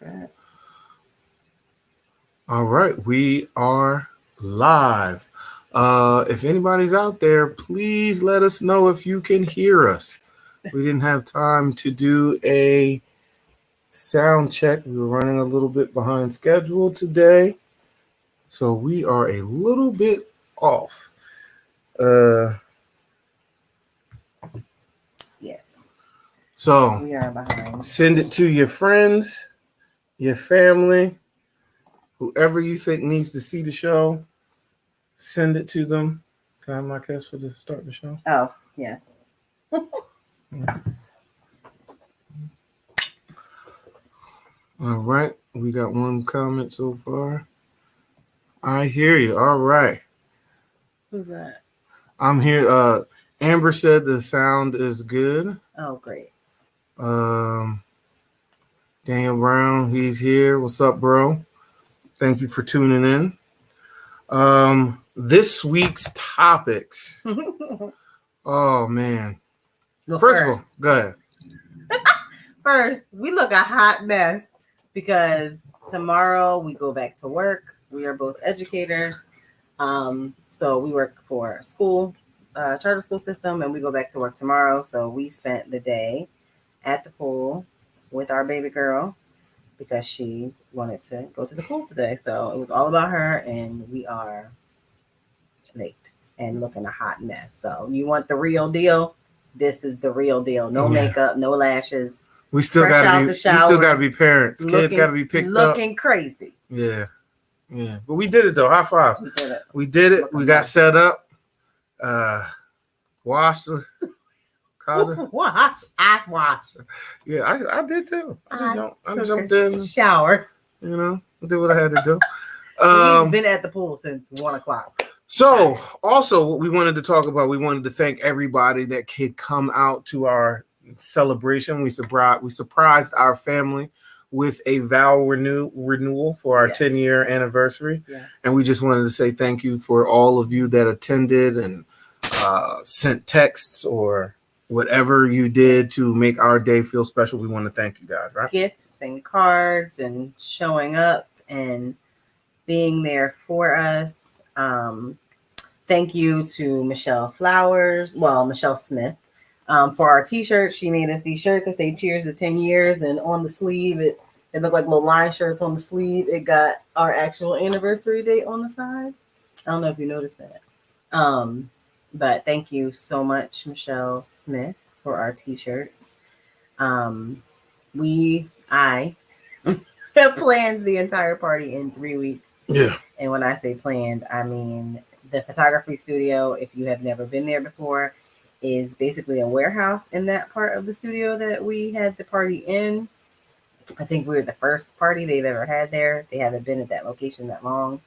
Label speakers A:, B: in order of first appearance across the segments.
A: Okay.
B: All right, we are live. If anybody's out there, please let us know if you can hear us. We didn't have time to do a sound check. We were running a little bit behind schedule today, so we are a little bit off. Uh,
A: Yes.
B: so
A: We are behind.
B: send it to your friends, your family, whoever you think needs to see the show. Send it to them. Can I have my kiss for the start of the show?
A: Oh, yes.
B: All right. We got one comment so far. I hear you. All right.
A: Who's that?
B: I'm here. Amber said the sound is good.
A: Oh, great.
B: Um, Daniel Brown, he's here. What's up, bro? Thank you for tuning in. This week's topics. Oh man.
A: Well,
B: First of all, go ahead.
A: First, we look a hot mess because tomorrow we go back to work. We are both educators. So we work for a school, charter school system, and we go back to work tomorrow. So we spent the day at the pool with our baby girl because she wanted to go to the pool today. So it was all about her, and we are late and looking a hot mess. So you want the real deal? This is the real deal. No makeup, no lashes.
B: We still gotta be parents. Kids gotta be picked up.
A: Looking crazy.
B: Yeah. Yeah. But we did it though. High five. We did it. We got set up. Washed the
A: I washed.
B: Yeah, I did too. I jumped in.
A: Shower.
B: You know, did what I had to do.
A: We've been at the pool since 1:00.
B: So, also, what we wanted to talk about, we wanted to thank everybody that could come out to our celebration. We surprised our family with a vow renewal for our 10-year anniversary.
A: Yes.
B: And we just wanted to say thank you for all of you that attended and sent texts or whatever you did to make our day feel special. We want to thank you guys, right?
A: Gifts and cards and showing up and being there for us. Thank you to Michelle Smith, for our t-shirts. She made us these shirts that say cheers to 10 years. And on the sleeve, it looked like little line shirts on the sleeve. It got our actual anniversary date on the side. I don't know if you noticed that. But thank you so much, Michelle Smith, for our t-shirts. I planned the entire party in 3 weeks.
B: Yeah.
A: And when I say planned, I mean the photography studio, if you have never been there before, is basically a warehouse in that part of the studio that we had the party in. I think we were the first party they've ever had there. They haven't been at that location that long.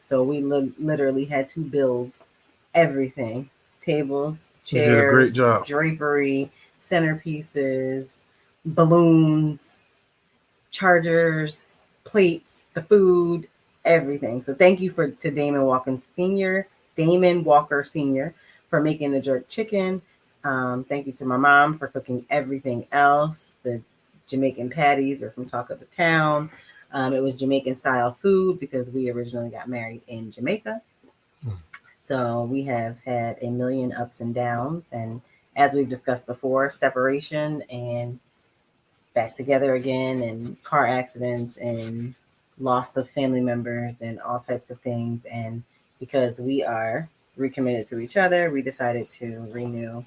A: So we literally had to build everything. Tables, chairs,
B: you did a great job.
A: Drapery, centerpieces, balloons, chargers, plates, the food, everything. So thank you to Damon Walker Sr. for making the jerk chicken. Thank you to my mom for cooking everything else. The Jamaican patties are from Talk of the Town. It was Jamaican style food because we originally got married in Jamaica. So we have had a million ups and downs. And as we've discussed before, separation and back together again, and car accidents and loss of family members and all types of things. And because we are recommitted to each other, we decided to renew.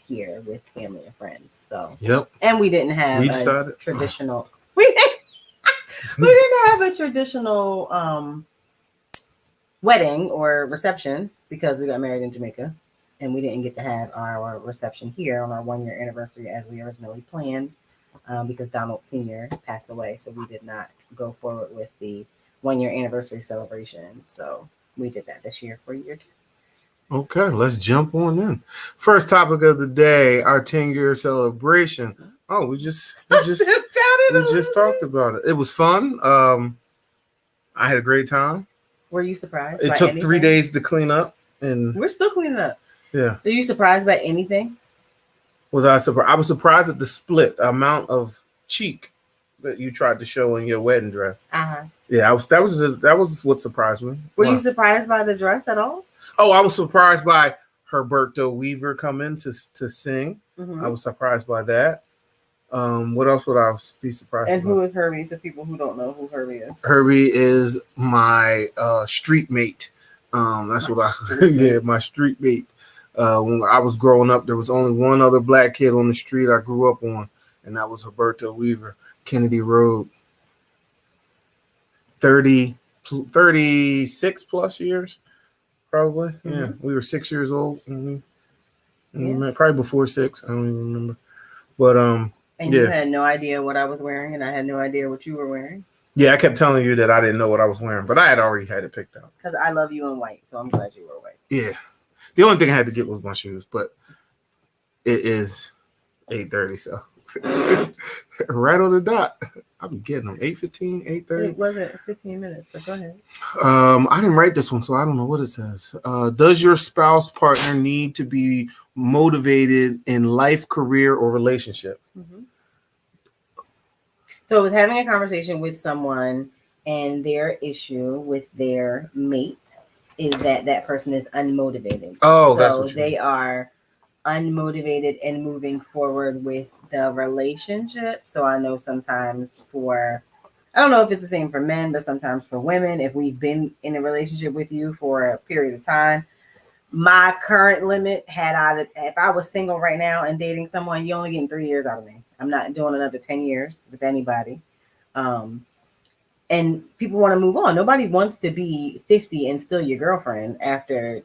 A: Here with family and friends. So
B: yep.
A: And we didn't have a traditional. We didn't have a traditional wedding or reception because we got married in Jamaica, and we didn't get to have our reception here on our 1-year anniversary as we originally planned. Because Donald Sr. passed away, so we did not go forward with the 1-year anniversary celebration. So we did that this year for year 2.
B: Okay, let's jump on in. First topic of the day, our 10-year celebration. Oh, we just talked about it. It was fun. I had a great time.
A: Were you surprised?
B: It took 3 days to clean up, and
A: we're still cleaning up.
B: Yeah.
A: Are you surprised by anything?
B: Was I surprised? I was surprised at the split amount of cheek that you tried to show in your wedding dress. Yeah, that was what surprised me.
A: Were you surprised by the dress at all?
B: Oh, I was surprised by Herberto Weaver coming to sing. I was surprised by that. What else would I be surprised
A: and
B: about?
A: who is Herbie to people who don't know who Herbie is?
B: Herbie is my street mate. That's my my street mate. When I was growing up, there was only one other black kid on the street I grew up on, and that was Herberto Weaver, Kennedy Road. 36 plus years, probably. Yeah, we were 6 years old. Probably before 6. I don't even remember. But
A: and you had no idea what I was wearing, and I had no idea what you were wearing.
B: Yeah, I kept telling you that I didn't know what I was wearing, but I had already had it picked out.
A: Because I love you in white, so I'm glad you were white.
B: Yeah. The only thing I had to get was my shoes, but it is 8:30, so right on the dot. I'll be getting them 8:15, 8:30.
A: It wasn't 15 minutes, but go ahead.
B: I didn't write this one, so I don't know what it says. Does your spouse partner need to be motivated in life, career, or relationship?
A: So I was having a conversation with someone, and their issue with their mate is that person is unmotivated.
B: Oh, so that's what
A: they are unmotivated and moving forward with the relationship. So I know sometimes I don't know if it's the same for men, but sometimes for women, if we've been in a relationship with you for a period of time, my current limit if I was single right now and dating someone, you're only getting 3 years out of me. I'm not doing another 10 years with anybody. And people want to move on. Nobody wants to be 50 and still your girlfriend after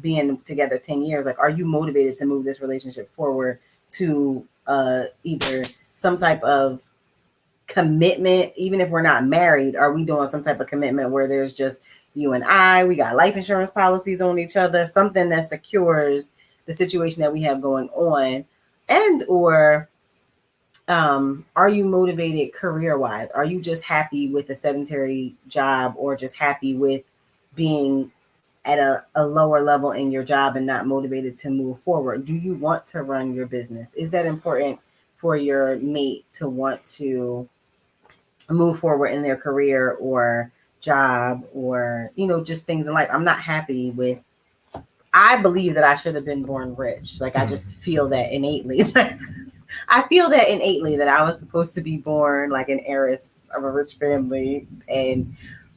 A: being together 10 years. Like, are you motivated to move this relationship forward to either some type of commitment? Even if we're not married, are we doing some type of commitment where there's just you and we got life insurance policies on each other, something that secures the situation that we have going on? And or are you motivated career-wise? Are you just happy with a sedentary job, or just happy with being at a lower level in your job and not motivated to move forward? Do you want to run your business? Is that important for your mate to want to move forward in their career or job, or, just things in life? I'm not happy with, I believe that I should have been born rich. Like, I just feel that innately. I feel that innately that I was supposed to be born like an heiress of a rich family,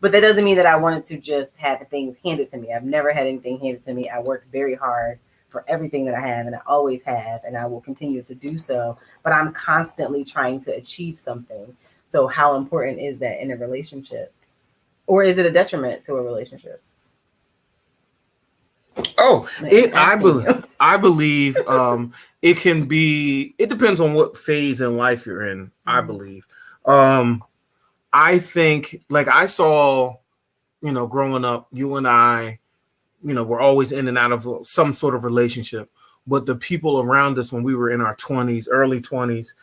A: but that doesn't mean that I wanted to just have things handed to me. I've never had anything handed to me. I worked very hard for everything that I have, and I always have, and I will continue to do so. But I'm constantly trying to achieve something. So how important is that in a relationship? Or is it a detriment to a relationship?
B: Oh, I believe it can be, it depends on what phase in life you're in, I believe. I think, like, I saw, growing up, you and I, we're always in and out of some sort of relationship. But the people around us when we were in our 20s, early 20s,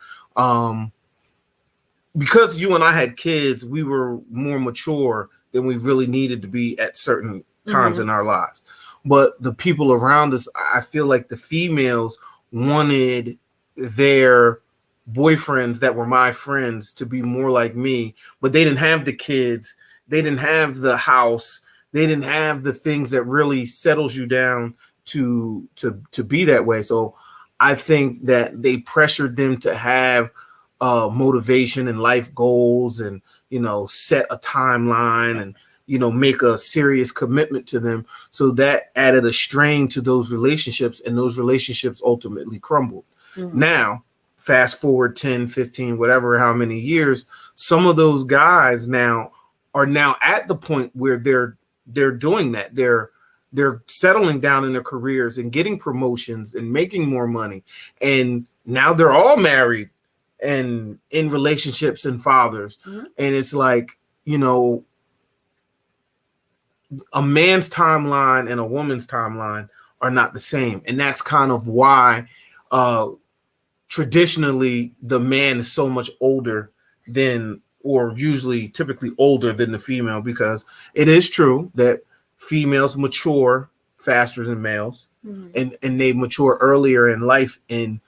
B: because you and I had kids, we were more mature than we really needed to be at certain times in our lives. But the people around us, I feel like the females wanted their boyfriends that were my friends to be more like me, but they didn't have the kids. They didn't have the house. They didn't have the things that really settles you down to be that way. So I think that they pressured them to have motivation and life goals and, set a timeline and, make a serious commitment to them. So that added a strain to those relationships, and those relationships ultimately crumbled. Now, fast forward 10, 15, whatever, how many years, some of those guys are now at the point where they're doing that. They're settling down in their careers and getting promotions and making more money. And now they're all married and in relationships and fathers. And it's like, a man's timeline and a woman's timeline are not the same. And that's kind of why traditionally the man is so much older than, or usually typically older than the female, because it is true that females mature faster than males, and they mature earlier in life in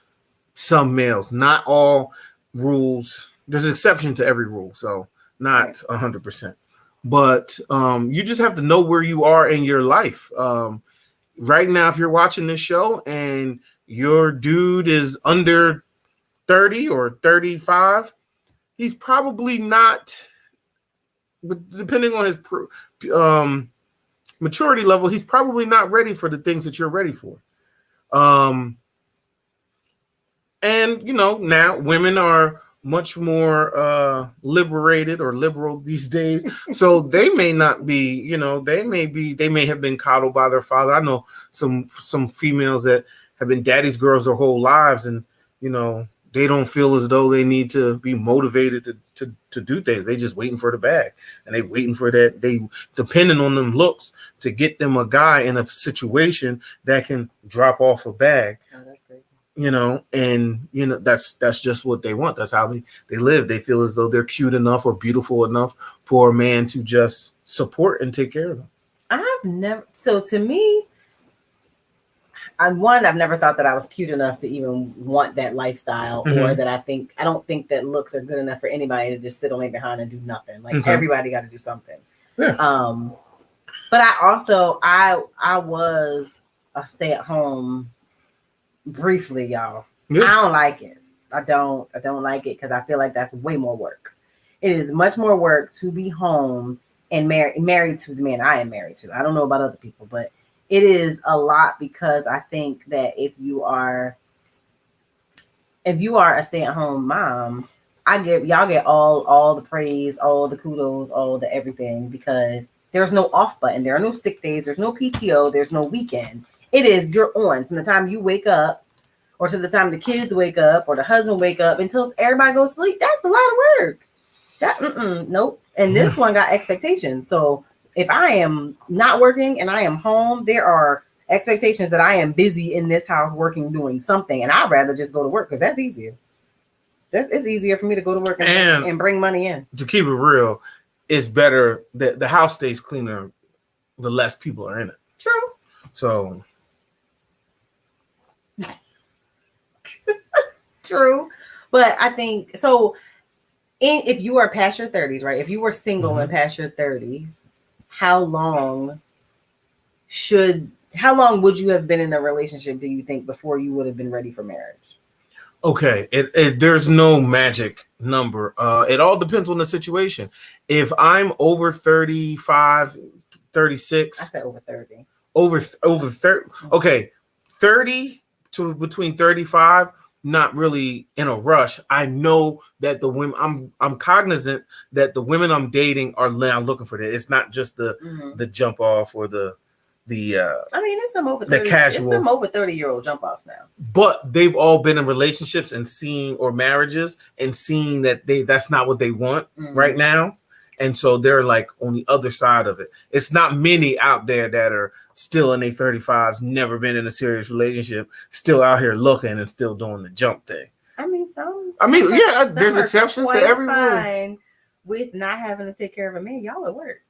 B: some males. Not all rules. There's an exception to every rule, so not 100%. But you just have to know where you are in your life. Right now, if you're watching this show and your dude is under 30 or 35, he's probably not, but depending on his maturity level, he's probably not ready for the things that you're ready for. And, now women are much more liberated or liberal these days. So they may not be, they may have been coddled by their father. I know some females that have been daddy's girls their whole lives, and, they don't feel as though they need to be motivated to do things. They just waiting for the bag, and they waiting for that. They depending on them looks to get them a guy in a situation that can drop off a bag.
A: Oh, that's crazy.
B: And that's just what they want. That's how they live. They feel as though they're cute enough or beautiful enough for a man to just support and take care of them.
A: So to me, I've never thought that I was cute enough to even want that lifestyle, or that I don't think that looks are good enough for anybody to just sit on their behind and do nothing. Like everybody got to do something.
B: Yeah.
A: But I was a stay-at-home briefly, y'all. Yeah. I don't like it. I don't like it because I feel like that's way more work. It is much more work to be home and married to the man I am married to. I don't know about other people, but it is a lot, because I think that if you are a stay-at-home mom, y'all get all the praise, all the kudos, all the everything, because there's no off button. There are no sick days. There's no PTO. There's no weekend. It is, you're on from the time you wake up, or to the time the kids wake up, or the husband wake up, until everybody goes to sleep. That's a lot of work. Nope. And this one got expectations. So if I am not working and I am home, there are expectations that I am busy in this house working, doing something. And I'd rather just go to work, because that's easier. It's easier for me to go to work and bring money in. To
B: keep it real, it's better that the house stays cleaner the less people are in it.
A: True.
B: So
A: true. But I think so. If you are past your 30s, right? If you were single and past your 30s, how long would you have been in a relationship, do you think, before you would have been ready for marriage?
B: Okay, there's no magic number. It all depends on the situation. If I'm over 35, 36,
A: I said over 30.
B: Over 30. Okay, 30 to between 35. Not really in a rush. I know that the women, I'm cognizant that the women I'm dating are now looking for that. It's not just the jump off or the
A: I mean, it's some over 30,
B: the casual.
A: It's some over 30-year-old jump offs now.
B: But they've all been in relationships and marriages and seeing that that's not what they want right now. And so they're like on the other side of it. It's not many out there that are still in their 35s, never been in a serious relationship, still out here looking and still doing the jump thing.
A: I mean,
B: there's exceptions to every rule.
A: With not having to take care of a man, y'all at work.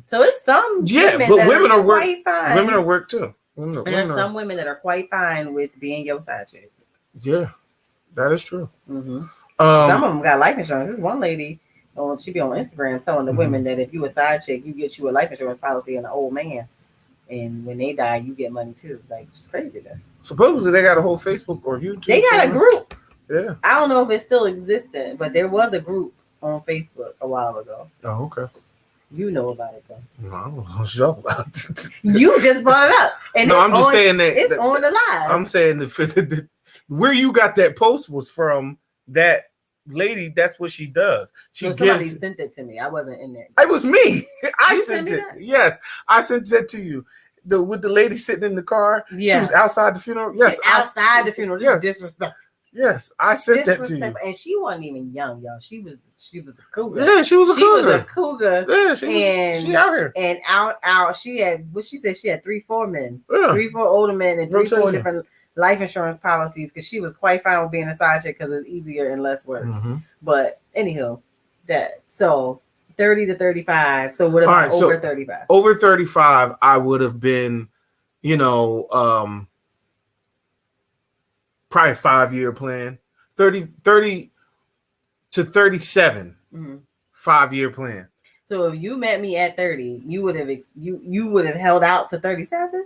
A: So it's some
B: women are work. Women are work too.
A: There's some women that are quite fine with being your side chick.
B: Yeah, that is true.
A: Some of them got life insurance. This one lady, she be on Instagram telling the women that if you a side chick, you get you a life insurance policy and an old man, and when they die, you get money too. Like, it's craziness.
B: Supposedly they got a whole Facebook or YouTube.
A: They got a group.
B: Yeah.
A: I don't know if it's still existent, but there was a group on Facebook a while ago.
B: Oh, okay.
A: You know about it, though.
B: No, I don't know shit about it.
A: You just brought it up. And
B: no, I'm just saying that
A: it's on the live.
B: I'm saying the where you got that post was from that lady. That's what she does.
A: Somebody sent it to me. I wasn't in there.
B: It was me. I sent it. Yes, I sent it to you. With the lady sitting in the car. Yeah. She was outside the funeral. Yes,
A: outside the funeral. Yes, disrespect.
B: Yes, I sent that to you.
A: And she wasn't even young, y'all. She was a cougar.
B: Yeah, she was a
A: cougar.
B: Yeah, she out here.
A: And out. She had what she said. She had 3-4 men, 3-4 older men, and 3-4 different life insurance policies. Because she was quite fine with being a side chick because it's easier and less work. But anyhow, so 30 to 35. So what about over 35?
B: Over 35, I would have been, probably 5-year plan. 30 to 37, 5-year plan.
A: So if you met me at 30, you would have held out to 37?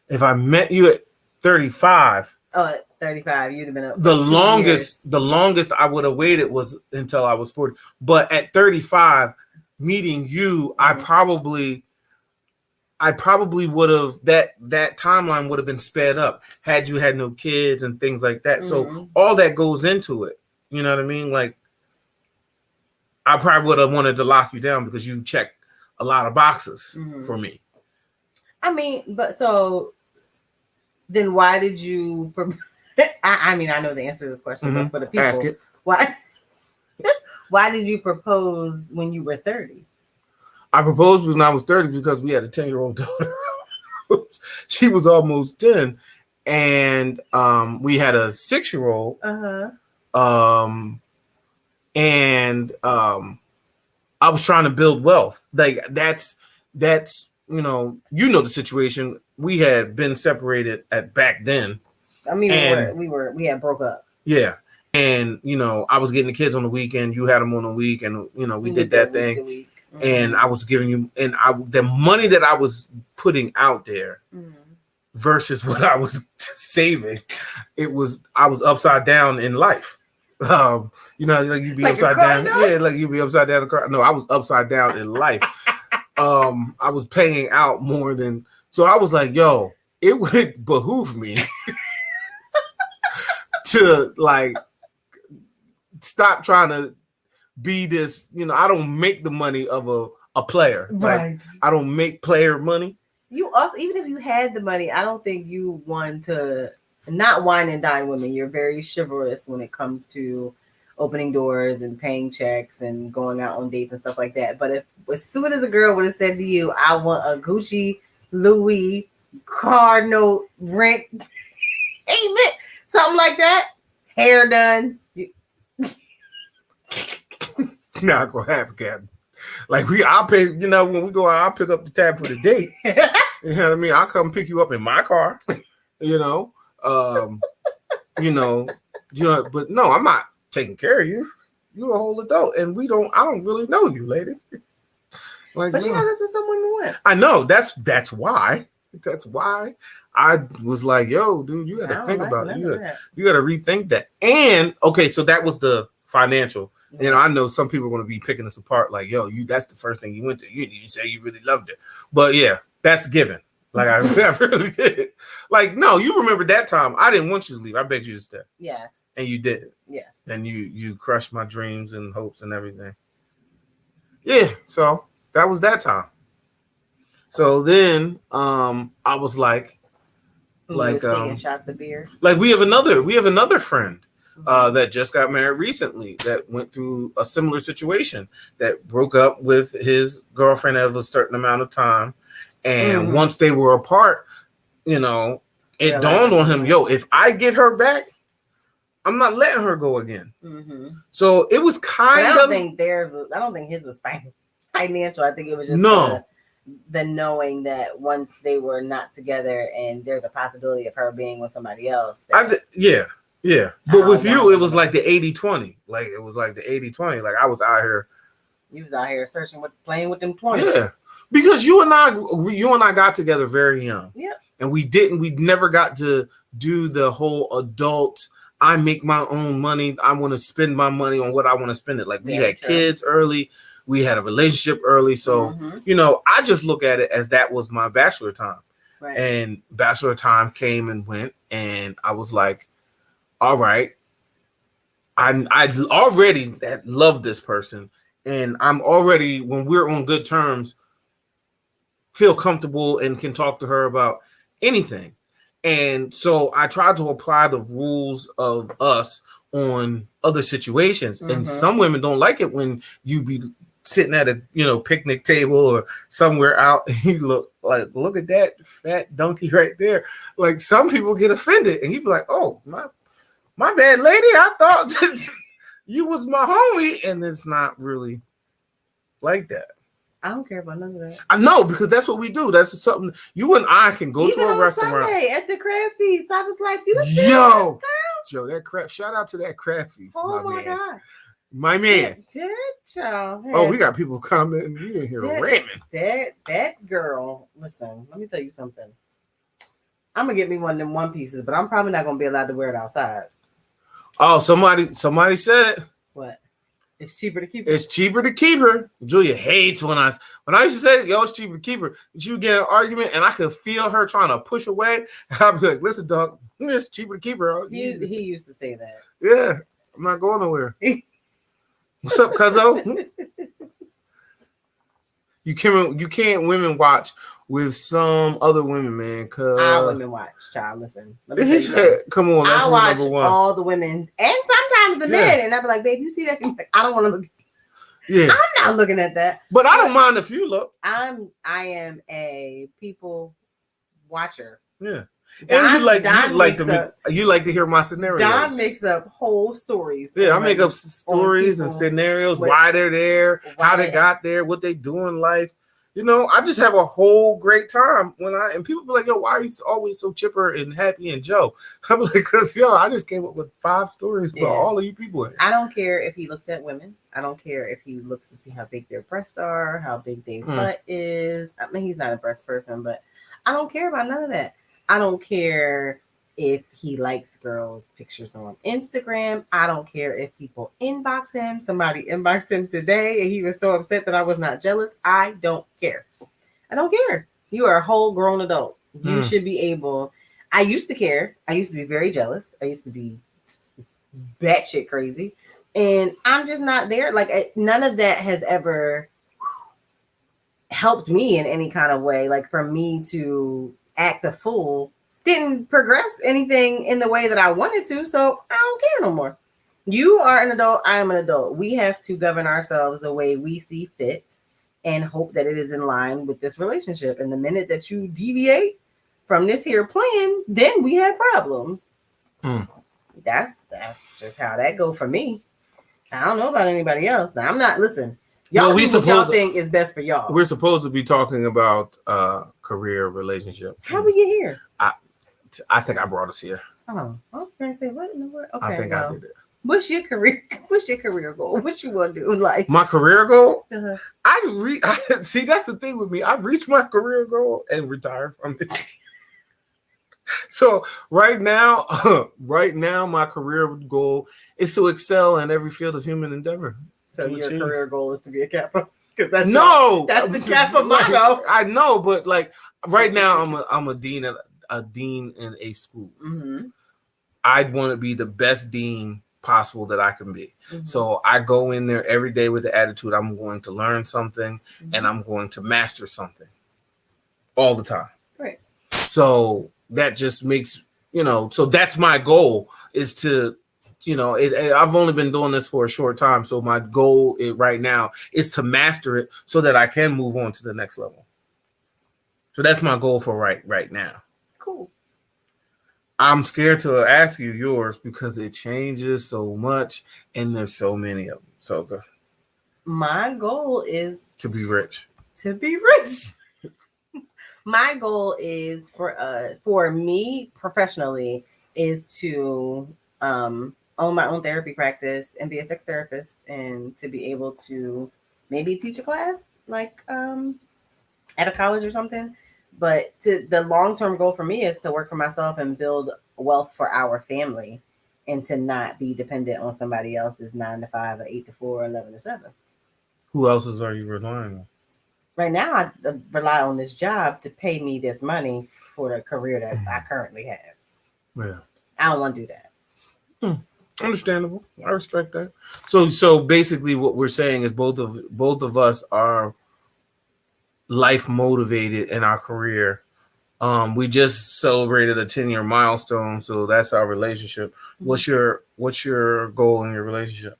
B: If I met you at 35,
A: at 35, you'd have been up.
B: The longest I would have waited was until I was 40. But at 35, meeting you, I probably would have that timeline would have been sped up had you had no kids and things like that. So all that goes into it. You know what I mean? Like, I probably would have wanted to lock you down because you check a lot of boxes for me.
A: I mean, but so then why did you? I mean, I know the answer to this question, but for the people,
B: ask it.
A: Why did you propose when you were 30?
B: I proposed when I was 30 because we had a 10-year-old daughter. She was almost 10, and we had a 6-year-old. And I was trying to build wealth. Like that's the situation. We had been separated at back then.
A: I mean, we had broke up.
B: Yeah. And I was getting the kids on the weekend, you had them on the week, and we did that thing. And I was giving you the money that I was putting out there versus what I was saving. I was upside down in life. Like you'd be upside down. Yeah, like you'd be upside down in the car. No, I was upside down in life. I was paying out more than, so I was like, yo, it would behoove me to like stop trying to be this, I don't make the money of a player.
A: Right.
B: Like, I don't make player money.
A: You also, even if you had the money, I don't think you want to not wine and dine women. You're very chivalrous when it comes to opening doors and paying checks and going out on dates and stuff like that. But if as soon as a girl would have said to you, I want a Gucci, Louis, car note, rent, payment, something like that, hair done.
B: Not gonna happen, Captain. Like I'll pay, when we go out, I'll pick up the tab for the date. You know what I mean? I'll come pick you up in my car, but no, I'm not taking care of you. You're a whole adult, and I don't really know you, lady. Like,
A: but that's what some women want.
B: I know. That's why. That's why I was like, yo, dude, you got to think about it. You got to rethink that. And okay, so that was the financial. I know some people are going to be picking us apart. Like, yo, that's the first thing you went to. You say you really loved it, but yeah, that's given. Like I really did. Like, no, you remember that time? I didn't want you to leave. I begged you to stay.
A: Yes.
B: And you did.
A: Yes.
B: And you crushed my dreams and hopes and everything. Yeah. So that was that time. So then, I was like,
A: taking shots of beer.
B: Like we have another friend. That just got married recently that went through a similar situation, that broke up with his girlfriend of a certain amount of time. And once they were apart, it dawned on him, yo, if I get her back, I'm not letting her go again. So it was kind of. I
A: don't think his was financial. I think it was just the knowing that once they were not together and there's a possibility of her being with somebody else.
B: Yeah. But with you, it was like the 80-20. Like it was like the 80-20. Like I was out here.
A: You was out here playing with them 20s.
B: Yeah. Because you and I got together very young.
A: Yeah.
B: And we never got to do the whole adult, I make my own money. I want to spend my money on what I want to spend it. Like we had kids early. We had a relationship early. So, I just look at it as that was my bachelor time.
A: Right.
B: And bachelor time came and went. And I was like, all right, I already love this person. And I'm already, when we're on good terms, feel comfortable and can talk to her about anything. And so I tried to apply the rules of us on other situations. And some women don't like it when you be sitting at a picnic table or somewhere out and you look at that fat donkey right there. Like some people get offended and you be like, oh, my bad, lady. I thought that you was my homie. And it's not really like that.
A: I don't care about none of that.
B: I know, because that's what we do. That's something you and I can go
A: Even
B: to a
A: on
B: restaurant.
A: Sunday at the crab feast, I was like, "You see
B: Yo,
A: this,
B: Joe, that crab. Shout out to that crab feast,
A: girl? Oh
B: my
A: my
B: man.
A: god,
B: My man.
A: Did y'all?
B: Oh, we got people coming. We in here ramming.
A: That girl. Listen, let me tell you something. I'm gonna get me one of them one pieces, but I'm probably not gonna be allowed to wear it outside.
B: Oh, somebody said
A: What? It's cheaper to keep.
B: It's cheaper to keep her. Julia hates when I used to say, yo, it's cheaper to keep her. She would get an argument, and I could feel her trying to push away. And I'd be like, listen, dog, it's cheaper to keep her.
A: He used to say that.
B: Yeah, I'm not going nowhere. What's up, cuzzo? You can't women watch with some other women, man. Cause
A: our women watch, child. Listen, let me
B: he said, "Come on, that's
A: I watch
B: number one."
A: all the women and sometimes the men, and I'll be like, "Babe, you see that?" I don't want to look.
B: Yeah,
A: I'm not looking at that.
B: But I don't mind if you look.
A: I am a people watcher.
B: Yeah. And you like to hear my scenarios.
A: Don makes up whole stories.
B: Yeah, I make up stories and scenarios, why they're there, how they got there, what they do in life. You know, I just have a whole great time and people be like, yo, why are you always so chipper and happy and Joe? I'm like, because I just came up with 5 stories about all of you people here.
A: I don't care if he looks at women. I don't care if he looks to see how big their breasts are, how big their butt is. I mean, he's not a breast person, but I don't care about none of that. I don't care if he likes girls' pictures on Instagram. I don't care if people inbox him. Somebody inboxed him today and he was so upset that I was not jealous. I don't care. I don't care. You are a whole grown adult. You should be able. I used to care. I used to be very jealous. I used to be batshit crazy. And I'm just not there. Like, none of that has ever helped me in any kind of way. Like, for me to act a fool didn't progress anything in the way that I wanted to, so I don't care no more. You are an adult, I am an adult. We have to govern ourselves the way we see fit and hope that it is in line with this relationship. And the minute that you deviate from this here plan, then we have problems. That's just how that go for me. I don't know about anybody else. Now, I'm not, listen, y'all do what y'all think is best for y'all.
B: We're supposed to be talking about career, relationship.
A: How we get here?
B: I think I brought us here.
A: Oh, I was going to say, what in the world? Okay,
B: I think I did it.
A: What's your career goal? What you want to do in life?
B: My career goal? See, that's the thing with me. I reached my career goal and retired from it. So right now, my career goal is to excel in every field of human endeavor.
A: So your career goal is to be a Kappa? Because that's the Kappa motto.
B: I know, but like right now, I'm a dean in a school.
A: Mm-hmm.
B: I'd want to be the best dean possible that I can be. Mm-hmm. So I go in there every day with the attitude I'm going to learn something and I'm going to master something all the time.
A: Right.
B: So that just makes, so that's my goal is to, I've only been doing this for a short time. So my goal right now is to master it so that I can move on to the next level. So that's my goal for right now.
A: Cool.
B: I'm scared to ask you yours because it changes so much and there's so many of them. So good.
A: My goal is
B: to be rich.
A: My goal is for me professionally is to own my own therapy practice and be a sex therapist and to be able to maybe teach a class like at a college or something. But the long-term goal for me is to work for myself and build wealth for our family and to not be dependent on somebody else's 9 to 5 or 8 to 4 or 11 to 7.
B: Who else's are you relying on?
A: Right now, I rely on this job to pay me this money for the career that I currently have.
B: Yeah.
A: I don't want to do that.
B: Understandable. Yeah. I respect that. So basically what we're saying is both of us are life motivated in our career. We just celebrated a 10-year milestone, so that's our relationship. Mm-hmm. What's your goal in your relationship?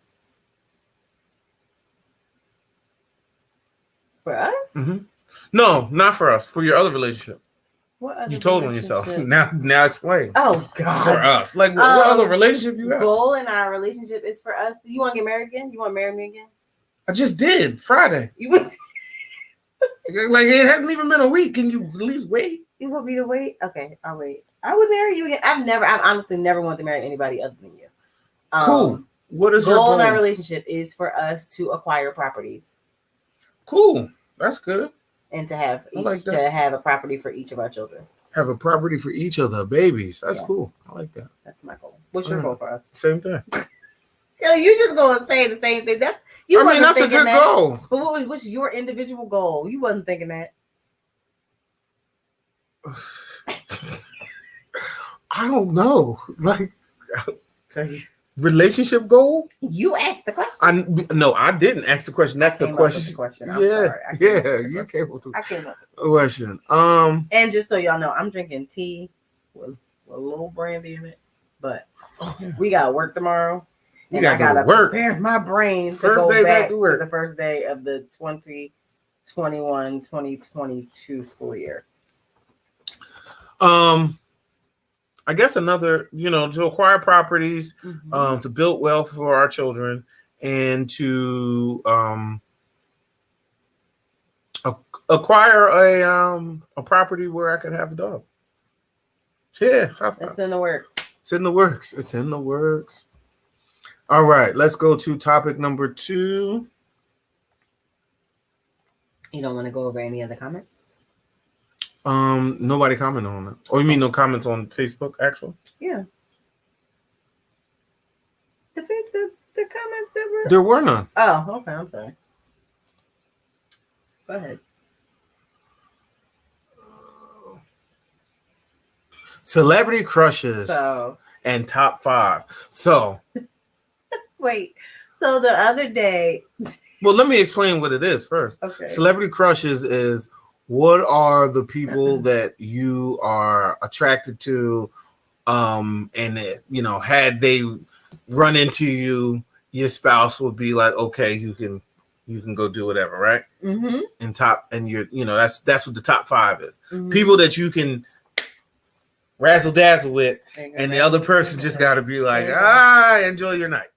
A: For us?
B: Mm-hmm. No, not for us. For your other relationship.
A: What other
B: you told on yourself. Now explain.
A: Oh God.
B: For us. Like what other relationship you got?
A: Goal in our relationship is for us. You want to get married again? You want to marry me again?
B: I just did Friday. Like it hasn't even been a week. Can you at least wait?
A: You want me to wait? Okay, I'll wait. I would marry you again. I've honestly never wanted to marry anybody other than you.
B: Cool. What is your
A: goal
B: goal?
A: in our relationship is for us to acquire properties.
B: Cool. That's good.
A: And to have to have a property for each of our children.
B: Have a property for each of the babies. That's cool. I like that.
A: That's my goal. What's your goal for us?
B: Same thing.
A: You just gonna say the same thing. That's a good goal. But what's your individual goal? You wasn't thinking that.
B: I don't know. Like relationship goal?
A: You asked the question.
B: I didn't ask the question. That's the question.
A: I'm sorry.
B: You came up with
A: I came up with
B: the question.
A: And just so y'all know, I'm drinking tea with a little brandy in it. But we got work tomorrow. And I gotta prepare my brain to go back to the first day of the 2021-2022 school year.
B: I guess another, to acquire properties, to build wealth for our children, and to acquire a property where I can have a dog. Yeah,
A: it's in the works.
B: It's in the works. All right, let's go to topic number 2.
A: You don't want to go over any other comments?
B: Nobody commented on it. Oh, you mean no comments on Facebook, actually?
A: Yeah. The comments that were...
B: There were none.
A: Oh, okay, I'm sorry. Go ahead.
B: Celebrity crushes and top 5. So...
A: Wait, so the other day...
B: Well, let me explain what it is first.
A: Okay.
B: Celebrity crushes is what are the people that you are attracted to, and had they run into you, your spouse would be like, okay, you can go do whatever, right?
A: Mm-hmm.
B: And you're, that's what the top 5 is. Mm-hmm. People that you can razzle dazzle with, and the other person just got to be like, enjoy your night.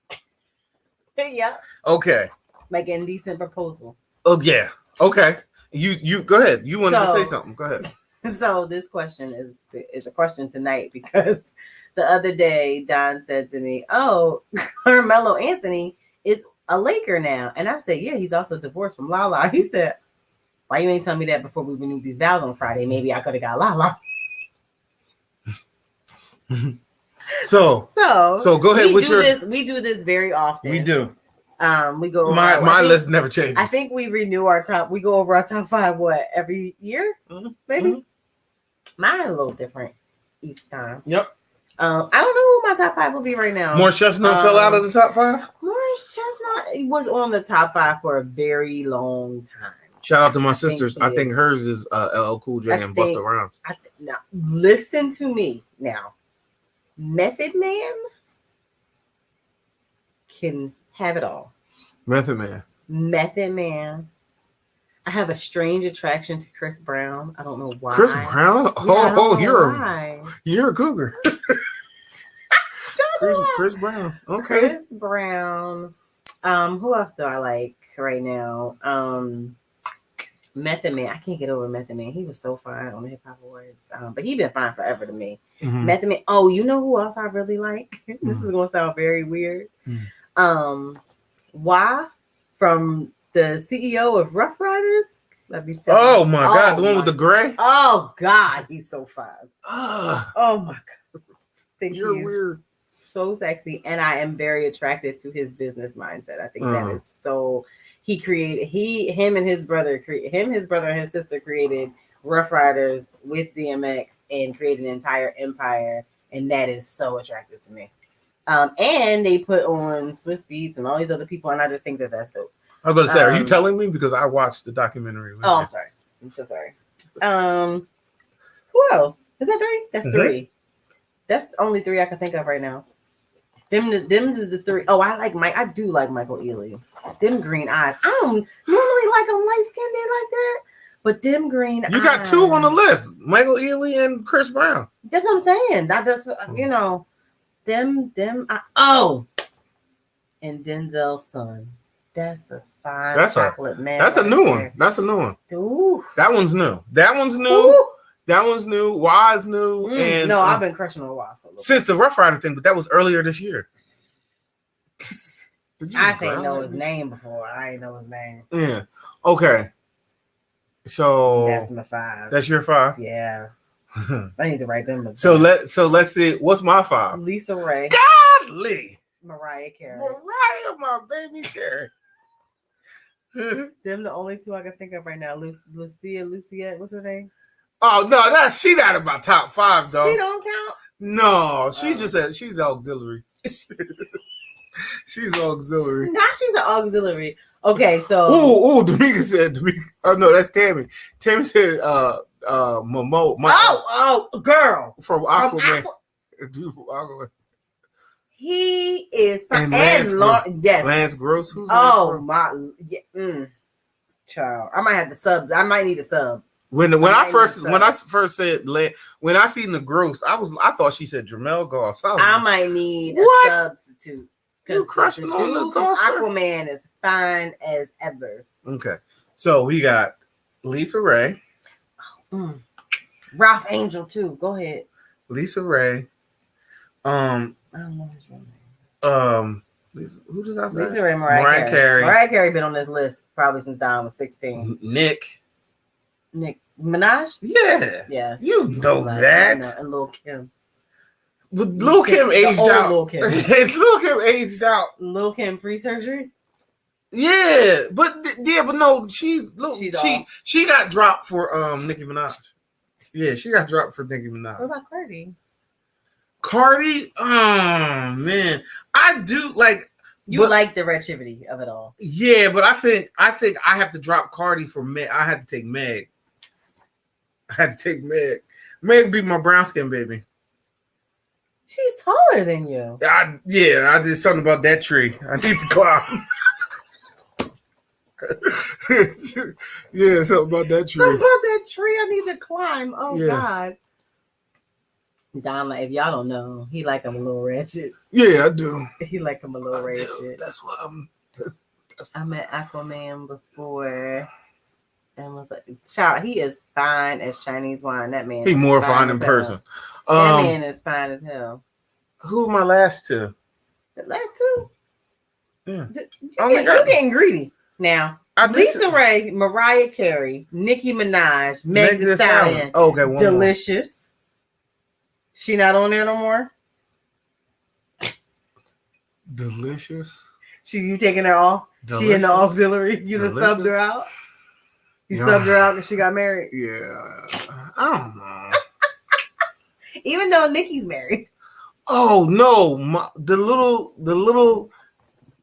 A: Yeah.
B: Okay.
A: Like indecent proposal.
B: Oh yeah. Okay. You go ahead. You wanted to say something. Go ahead.
A: So this question is a question tonight because the other day Don said to me, "Oh, Carmelo Anthony is a Laker now," and I said, "Yeah, he's also divorced from Lala." He said, "Why you ain't tell me that before we renewed these vows on Friday? Maybe I could have got Lala." So go ahead. We do this very often.
B: We do.
A: We go.
B: My list never changes.
A: I think we renew our top. We go over our top 5 every year, maybe. Mm-hmm. Mine a little different each time.
B: Yep.
A: I don't know who my top 5 will be right now.
B: Morris Chestnut fell out of the top 5.
A: Morris Chestnut was on the top 5 for a very long time.
B: Shout out to my sisters. I think hers is LL Cool J and Busta Rhymes.
A: Now listen to me now. Method Man can have it all.
B: Method
A: Man. I have a strange attraction to Chris Brown. I don't know why.
B: Chris Brown? You're a cougar. Chris Brown. Okay.
A: Chris Brown. Who else do I like right now? Method Man. I can't get over Method Man. He was so fine on the Hip Hop Awards. But he been fine forever to me. Mm-hmm. Method Man. Oh, you know who else I really like? This is gonna sound very weird. Why? From the CEO of Rough Riders. Let me tell you.
B: Oh my God, the one with the gray?
A: Oh God, he's so fine. Oh my God.
B: You're weird.
A: So sexy. And I am very attracted to his business mindset. I think that is so. Him and his brother and his sister created Rough Riders with DMX and created an entire empire. And that is so attractive to me. And they put on Swiss Beats and all these other people. And I just think that that's dope.
B: I was about to say, are you telling me? Because I watched the documentary.
A: Oh, I'm sorry. I'm so sorry. Who else? Is that 3? That's 3. That's the only 3 I can think of right now. Them's is the 3. Oh, I do like Michael Ealy. Them green eyes. I don't normally like them light skinned like that, but them green eyes.
B: You got 2 on the list: Michael Ealy and Chris Brown.
A: That's what I'm saying. Them. And Denzel's son. That's a fine
B: That's
A: chocolate man.
B: That's a new one. That's a new one.
A: Ooh.
B: That one's new. That one's new.
A: Ooh.
B: That one's new. Y's new. And
A: no, I've been crushing on Y for a little
B: since the Rough Rider thing, but that was earlier this year.
A: I didn't know his name before. I didn't know his name.
B: Yeah. Okay. So
A: that's my 5.
B: That's your 5.
A: Yeah. I need to write them.
B: So let's see. What's my 5?
A: Lisa Ray.
B: Godly.
A: Mariah Carey.
B: Mariah, my baby Carey.
A: Them the only 2 I can think of right now. Lucia. What's her name?
B: Oh no, she not in my top 5 though.
A: She don't count.
B: No, she just said she's auxiliary. She's auxiliary.
A: Now she's an auxiliary. Okay, so
B: D'Amica said. Oh no, that's Tammy. Tammy said Momo.
A: Girl
B: from Aquaman. Dude from Aquaman.
A: He is
B: and
A: yes.
B: Lance Gross. Who's
A: my child. I might have to sub. I might need a sub.
B: When I first said when I seen the Gross, I thought she said Jamel Goss.
A: I might need a substitute.
B: You crushing on the Goss?
A: Aquaman is fine as ever.
B: Okay, so we got Lisa Ray,
A: Ralph Angel too. Go ahead.
B: Lisa Ray.
A: I don't know his real name.
B: Who did I say?
A: Lisa Ray, Mariah
B: Carey.
A: Mariah Carey been on this list probably since Don was 16.
B: Nick
A: Minaj?
B: Yeah.
A: Yes.
B: You know that.
A: And Lil' Kim.
B: But Lil' Kim aged out.
A: Lil' Kim.
B: Lil' Kim aged out.
A: Lil' Kim pre-surgery?
B: Yeah, but no, she got dropped for Nicki Minaj. Yeah, she got dropped for Nicki Minaj.
A: What about Cardi?
B: Cardi, oh man, I do like.
A: Like the reactivity of it all.
B: Yeah, but I think I have to drop Cardi for Meg. I had to take Meg. Meg would be my brown skin baby.
A: She's taller than you.
B: I did something about that tree. I need to climb. Yeah, something about that tree.
A: I need to climb. Oh yeah. God. Don, if y'all don't know, he like him a little ratchet.
B: Yeah, I do.
A: He like him a little ratchet.
B: That's why
A: I met Aquaman before, and was like, "Child, he is fine as Chinese wine." That man.
B: He's more fine in person.
A: That man is fine as hell.
B: Who my last 2?
A: The last 2.
B: Yeah.
A: You're getting greedy now. Lisa Ray, Mariah Carey, Nicki Minaj, Meg Thee Stallion.
B: Okay, one
A: Delicious. More. She not on there no more?
B: Delicious.
A: You taking her off? Delicious. She in the auxiliary? You just subbed her out? You subbed her out because she got married?
B: Yeah. I don't know.
A: Even though Nicki's married.
B: Oh no. The little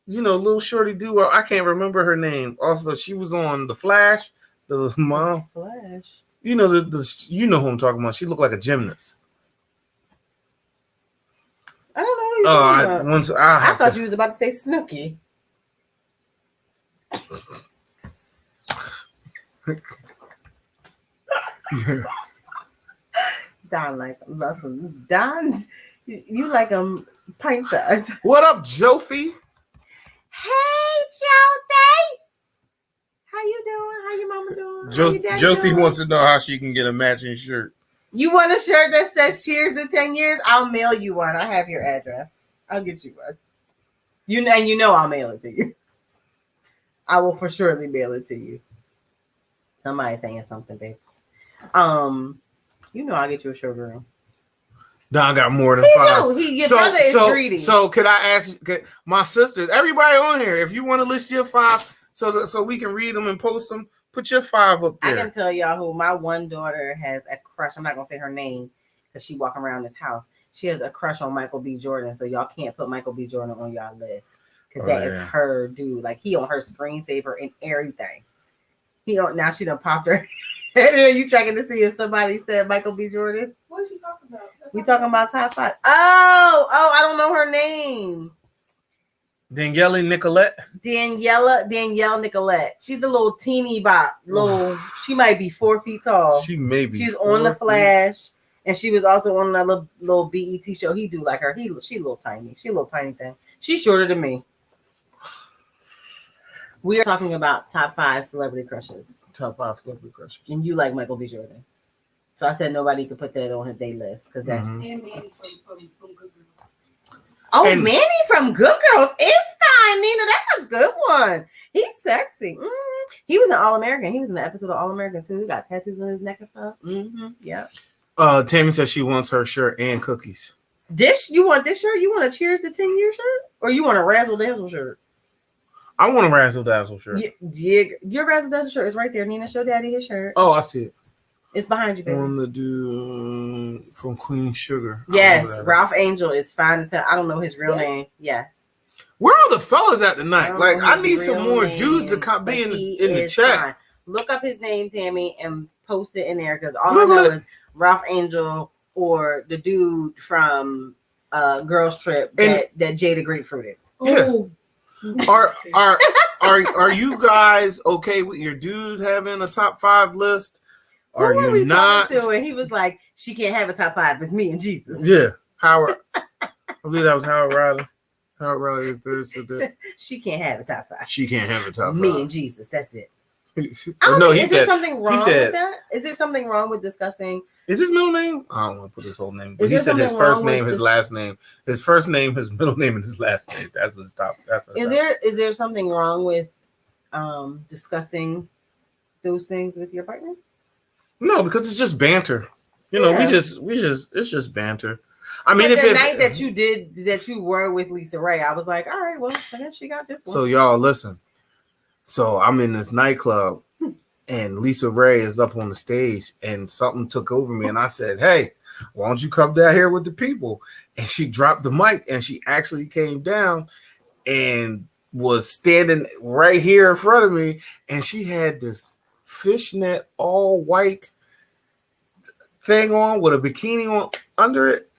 B: little shorty dude, I can't remember her name. Also, she was on The Flash. The mom.
A: Flash.
B: You know who I'm talking about. She looked like a gymnast.
A: I don't know what you're talking about. I thought you was about to say Snooki.
B: Yeah.
A: Don you like them pint size.
B: What up, Jothie?
A: Hey, Jothie. How you doing? How your mama doing?
B: Jothie wants to know how she can get a matching shirt.
A: You want a shirt that says "Cheers to 10 years"? I'll mail you one. I have your address. I'll get you one. You know I'll mail it to you. I will for surely mail it to you. Somebody saying something, babe. I'll get you a showroom.
B: Don got more than 5.
A: Your brother is greedy.
B: So could I ask my sisters, everybody on here, if you want to list your 5 so we can read them and post them, put your 5 up there.
A: I can tell y'all who my one daughter has a crush. I'm not gonna say her name because she walking around this house. She has a crush on Michael B. Jordan, so y'all can't put Michael B. Jordan on y'all list because that is her dude. Like he on her screensaver and everything. Now she done popped her. You checking to see if somebody said Michael B. Jordan?
C: What is she talking about?
A: We talking about top 5. Oh, I don't know her name.
B: Danielle Nicolette.
A: Danielle Nicolette. She's the little teeny bop. She might be 4 feet tall.
B: She may be.
A: She's on The Flash, and she was also on that little BET show. He do like her. She a little tiny. She a little tiny thing. She's shorter than me. We are talking about top 5 celebrity crushes.
B: Top 5 celebrity crushes.
A: And you like Michael B. Jordan. So I said nobody could put that on his day list because that's.
C: And Manny from Good Girls.
A: Oh,
B: And-
A: Manny from Good Girls is fine, Nina. That's a good one. He's sexy. He was an All American. He was in the episode of All American too. He got tattoos on his neck and stuff. Yeah.
B: Tammy says she wants her shirt and cookies.
A: You want this shirt? You want a Cheers to 10-year shirt? Or you want a Razzle Dazzle shirt?
B: I want a Razzle Dazzle shirt.
A: Yeah, your Razzle Dazzle shirt is right there. Nina, show Daddy his shirt.
B: Oh, I see it.
A: It's behind you, baby.
B: On the dude from Queen Sugar.
A: Yes, Ralph Angel is fine as hell. I don't know his real name. Yes.
B: Where are the fellas at tonight? Like, I need
A: his
B: some
A: real
B: more
A: name,
B: dudes to come
A: but
B: be in
A: he
B: the
A: is
B: chat.
A: fine. Look up his name, Tammy, and post it in there because all
B: Google
A: I know
B: it.
A: is Ralph Angel or the dude from Girls Trip that Jada grapefruited.
B: Yeah.
C: Oh.
B: Are you guys okay with your dude having a top 5 list? Are
A: Who were
B: you
A: we
B: not?
A: talking to? And he was like, "She can't have a top 5. It's me and Jesus."
B: Yeah, Howard. I believe that was Howard Riley. Howard Riley said that.
A: She can't have a top 5.
B: She can't have a top 5.
A: Me and Jesus. That's it.
B: No, he
A: is there
B: said.
A: something wrong
B: said-
A: with that? Is there something wrong with discussing?
B: Is his middle name? I don't want to put his whole name. But
A: Is
B: he
A: there
B: said his
A: something
B: first
A: wrong with
B: name, his
A: this-
B: last name. His first name, his middle name, and his last name. That's his top. That's his top.
A: Is there something wrong with discussing those things with your partner?
B: No, because it's just banter. You know,
A: Yeah.
B: it's just banter. I mean,
A: But
B: if
A: the
B: it,
A: night that you were with Lisa Ray, I was like, all right, well, I guess she got this one.
B: so y'all listen. So I'm in this nightclub, and Lisa Ray is up on the stage, and something took over me, and I said, "Hey, why don't you come down here with the people?" And she dropped the mic, and she actually came down and was standing right here in front of me, and she had this fishnet all white thing on with a bikini on under it.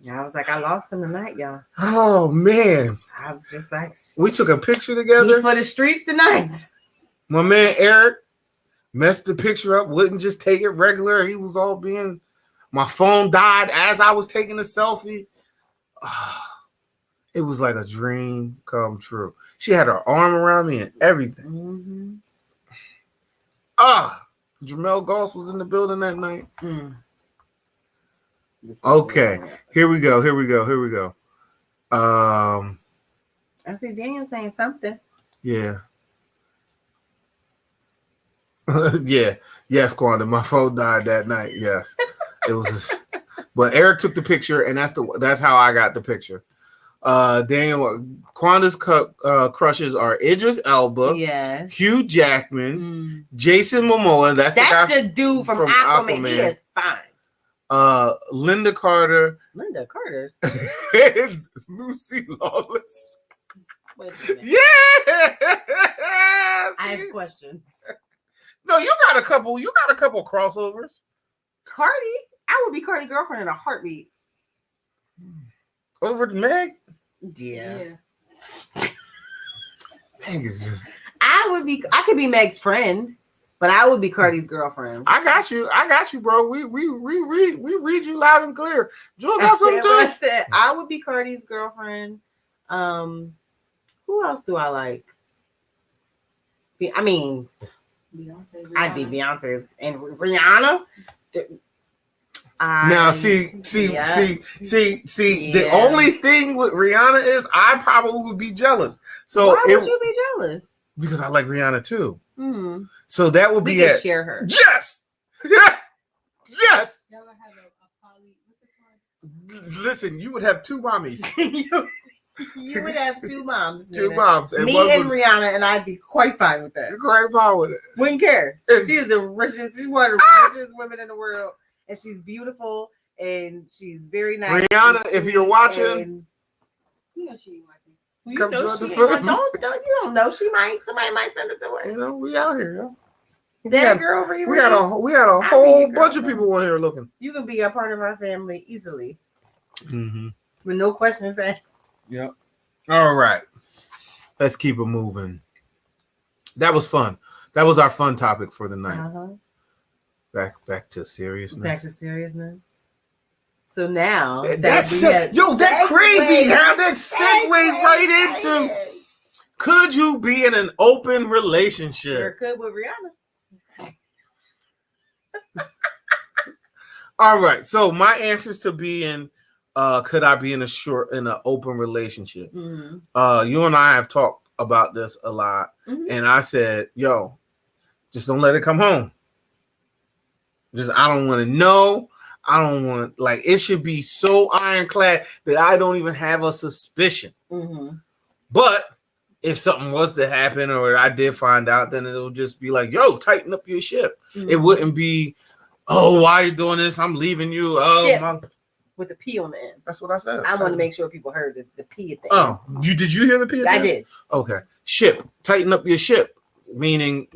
A: Yeah, I was like, I lost him tonight, y'all.
B: Oh man,
A: I was just like,
B: we took a picture
A: he
B: together.
A: for the streets tonight.
B: My man Eric messed the picture up, wouldn't just take it regular. He was all being. My phone died as I was taking a selfie. It was like a dream come true. She had her arm around me and everything. Jamel Goss was in the building that night. Okay, here we go.
A: I see Daniel saying something.
B: Yeah. Yeah. Yes, Quanda. My phone died that night. Yes. It was but Eric took the picture, and that's how I got the picture. Daniel, Quanda's crushes are Idris Elba,
A: Yes.
B: Hugh Jackman, Jason Momoa. That's
A: the dude from Aquaman. He is fine.
B: Linda Carter.
A: Linda Carter.
B: And Lucy Lawless.
A: Wait a minute.
B: Yeah.
A: I have questions.
B: No, you got a couple crossovers.
A: Cardi, I would be Cardi girlfriend in a heartbeat.
B: Over to Meg.
A: Yeah.
B: Meg is just.
A: I could be Meg's friend, but I would be Cardi's girlfriend.
B: I got you, bro. We read you loud and clear. Jewel got something too.
A: I said I would be Cardi's girlfriend. Who else do I like? I mean,
C: Beyonce,
A: I'd be Beyonce's and Rihanna.
B: Now, see.
A: Yeah.
B: The only thing with Rihanna is I probably would be jealous. So
A: why would you be jealous?
B: Because I like Rihanna too. So that would
A: We
B: be
A: could share her.
B: Yes. Yeah. Yes.
C: Y'all gonna have a poly. What's it called?
B: Listen, you would have two mommies.
A: You would have two moms.
B: Two
A: Nina.
B: moms.
A: Me
B: one
A: and
B: would-
A: Rihanna, and I'd be quite fine with that.
B: You're quite fine with it.
A: Wouldn't care.
B: And-
A: She's the richest. She's one of the richest women in the world, and she's beautiful and she's very nice.
B: Rihanna, if you're watching,
A: and
C: You know she ain't watching.
A: you
B: come
A: know
B: join the
A: she
B: film.
A: ain't- you don't know. Somebody might send it to her.
B: you know, we out here. Yo.
A: That girl over here.
B: We had a
A: I'll be
B: whole
A: your
B: bunch of
A: girlfriend.
B: people on here looking.
A: You can be a part of our family easily
B: Mm-hmm.
A: with no questions asked.
B: Yep. All right. Let's keep it moving. That was fun. That was our fun topic for the night. Back to seriousness.
A: Back to seriousness. So now
B: That's crazy how that segued right into. Could you be in an open relationship?
A: Sure could with Rihanna.
B: All right. So my answers to being, could I be in an open relationship?
A: Mm-hmm.
B: You and I have talked about this a lot,
A: Mm-hmm.
B: and I said, yo, just don't let it come home. Just I don't want to know. I don't want it should be so ironclad that I don't even have a suspicion.
A: Mm-hmm.
B: But if something was to happen or I did find out, then it'll just be like, yo, tighten up your ship.
A: Mm-hmm.
B: It wouldn't be, oh, why are you doing this? I'm leaving you. Oh,
A: Ship
B: my.
A: with the P on the end.
B: That's what I said.
A: I want to make sure people heard the P at the
B: end.
A: Oh,
B: did you hear the P at the
A: end?
B: end?
A: I did.
B: Okay. Ship. Tighten up your ship. Meaning,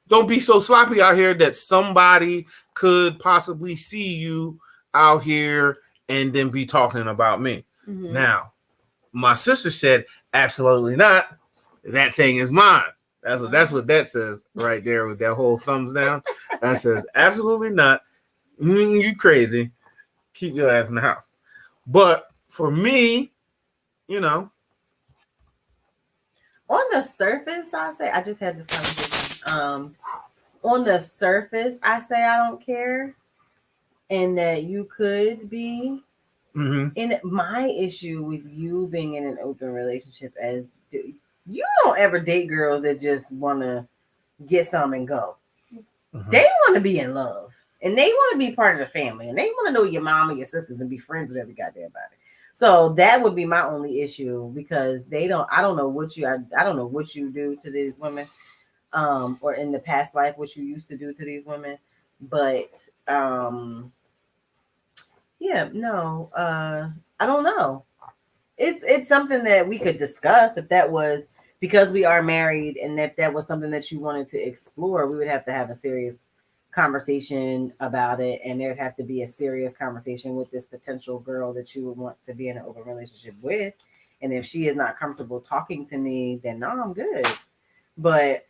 B: don't be so sloppy out here that somebody could possibly see you out here and then be talking about me.
A: Mm-hmm.
B: Now, my sister said, absolutely not. That thing is mine. That's what that says right there with that whole thumbs down. That says, absolutely not. You crazy. Keep your ass in the house. But for me, on
A: the surface, I say, I just had this conversation. On the surface, I say I don't care, and that you could be.
B: Mm-hmm.
A: And my issue with you being in an open relationship is you don't ever date girls that just want to get some and go. Mm-hmm. They want to be in love, and they want to be part of the family, and they want to know your mom and your sisters and be friends with every goddamn body. So that would be my only issue, because I don't know what you do to these women, or in the past life, what you used to do to these women. But, I don't know. It's something that we could discuss if that was, because we are married, and if that was something that you wanted to explore, we would have to have a serious conversation about it, and there'd have to be a serious conversation with this potential girl that you would want to be in an open relationship with. And if she is not comfortable talking to me, then no, I'm good. But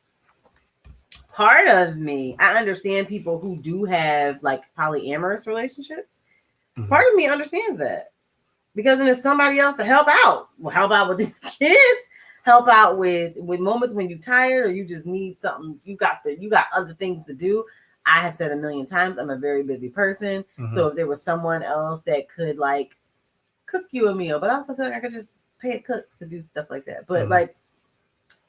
A: part of me, I understand people who do have polyamorous relationships. Mm-hmm. Part of me understands that, because then there's somebody else to help out. Well, help out with these kids, help out with moments when you're tired or you just need something. You got other things to do. I have said a million times, I'm a very busy person. Mm-hmm. So if there was someone else that could cook you a meal, but I also feel like I could just pay a cook to do stuff like that. But mm-hmm.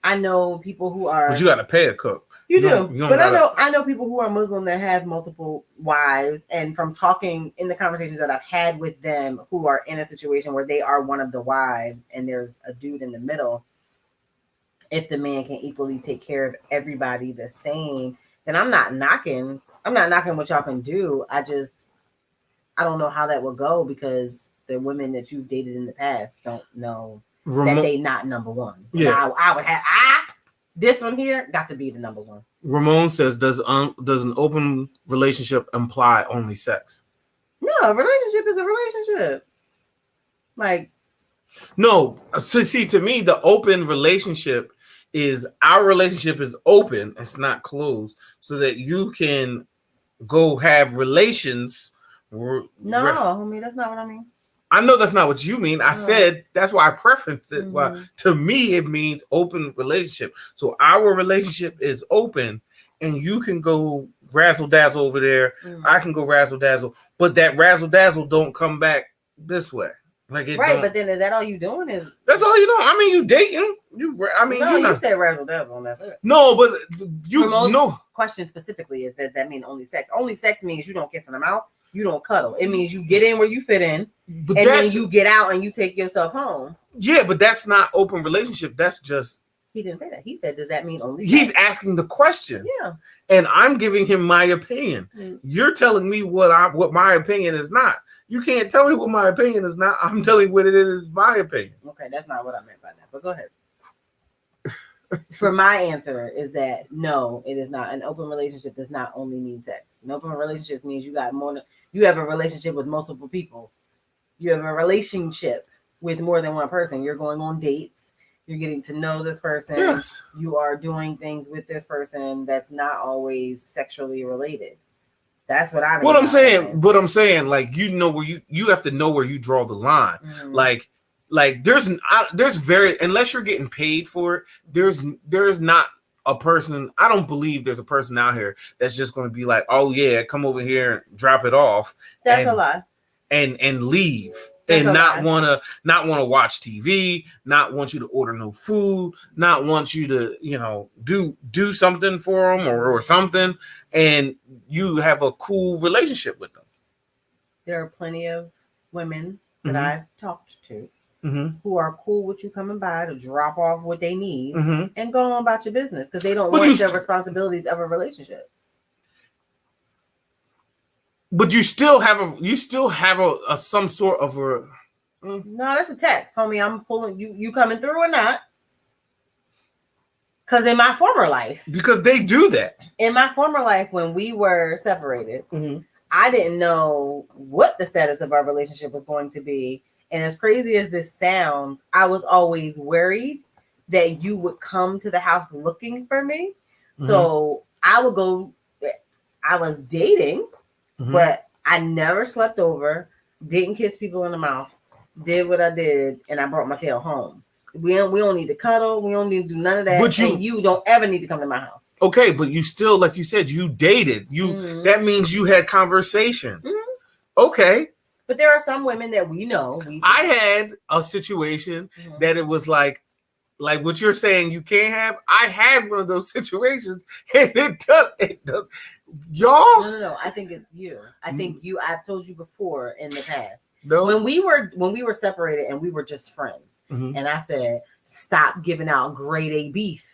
A: I know people who are.
B: But you got to pay a cook.
A: You do. But I know people who are Muslim that have multiple wives, and from talking in the conversations that I've had with them, who are in a situation where they are one of the wives and there's a dude in the middle, if the man can equally take care of everybody the same, then I'm not knocking what y'all can do. I don't know how that will go, because the women that you've dated in the past don't know that they not number one. Yeah. I would have this one here got to be the number one.
B: Ramon says, does an open relationship imply only sex?
A: No, a relationship is a relationship.
B: No, see, to me, the open relationship is our relationship is open. It's not closed, so that you can go have relations.
A: No, homie, that's not what I mean.
B: I know that's not what you mean. I said that's why I preference it. Mm-hmm. Well, to me, it means open relationship. So our relationship is open, and you can go razzle dazzle over there. Mm-hmm. I can go razzle dazzle, but that razzle dazzle don't come back this way.
A: Right, but then is that all you doing?
B: That's all you doing? I mean, you dating. You
A: said razzle dazzle, and that's it.
B: No, but no.
A: Question specifically is, does that mean only sex? Only sex means you don't kiss in the mouth. You don't cuddle. It means you get in where you fit in, and then you get out and you take yourself home.
B: Yeah, but that's not open relationship. That's just.
A: He didn't say that. He said, does that mean only sex?
B: He's asking the question.
A: Yeah.
B: And I'm giving him my opinion. Mm. You're telling me what my opinion is not. You can't tell me what my opinion is not. I'm telling you what it is my opinion.
A: Okay, that's not what I meant by that. But go ahead. For my answer is that no, it is not. An open relationship does not only mean sex. An open relationship means you have a relationship with multiple people. You have a relationship with more than one person. You're going on dates. You're getting to know this person.
B: Yes.
A: You are doing things with this person that's not always sexually related. That's what I'm saying,
B: like, you know where you have to know where you draw the line. Mm-hmm. Like, Like there's very, unless you're getting paid for it, there's not a person. I don't believe there's a person out here that's just going to be like, oh yeah, come over here and drop it off.
A: That's a lie.
B: And leave.
A: That's
B: and
A: not
B: want to watch TV, not want you to order no food, not want you to do something for them or something, and you have a cool relationship with them.
A: There are plenty of women that
B: Mhm.
A: I've talked to
B: Mm-hmm.
A: who are cool with you coming by to drop off what they need
B: Mm-hmm.
A: and go on about your business because they don't
B: But
A: want the responsibilities of a relationship.
B: But you still have a some sort of a.
A: No, that's a text, homie. I'm pulling you. You coming through or not? Because in my former life,
B: Because they do that.
A: When we were separated,
B: Mm-hmm.
A: I didn't know what the status of our relationship was going to be. And as crazy as this sounds, I was always worried that you would come to the house looking for me.
B: Mm-hmm.
A: So I would go. I was dating,
B: Mm-hmm.
A: but I never slept over, didn't kiss people in the mouth, did what I did, and I brought my tail home. We don't need to cuddle. We don't need to do none of that.
B: But
A: you don't ever need to come to my house.
B: Okay, but you still, like you said, you dated. That means you had conversation.
A: Mm-hmm.
B: Okay.
A: But there are some women that we know.
B: I had a situation that it was like what you're saying you can't have. I had one of those situations, and it does. Y'all.
A: No. I think it's you. I think you. I've told you before in the past.
B: No.
A: When we were separated and we were just friends, and I said, stop giving out grade A beef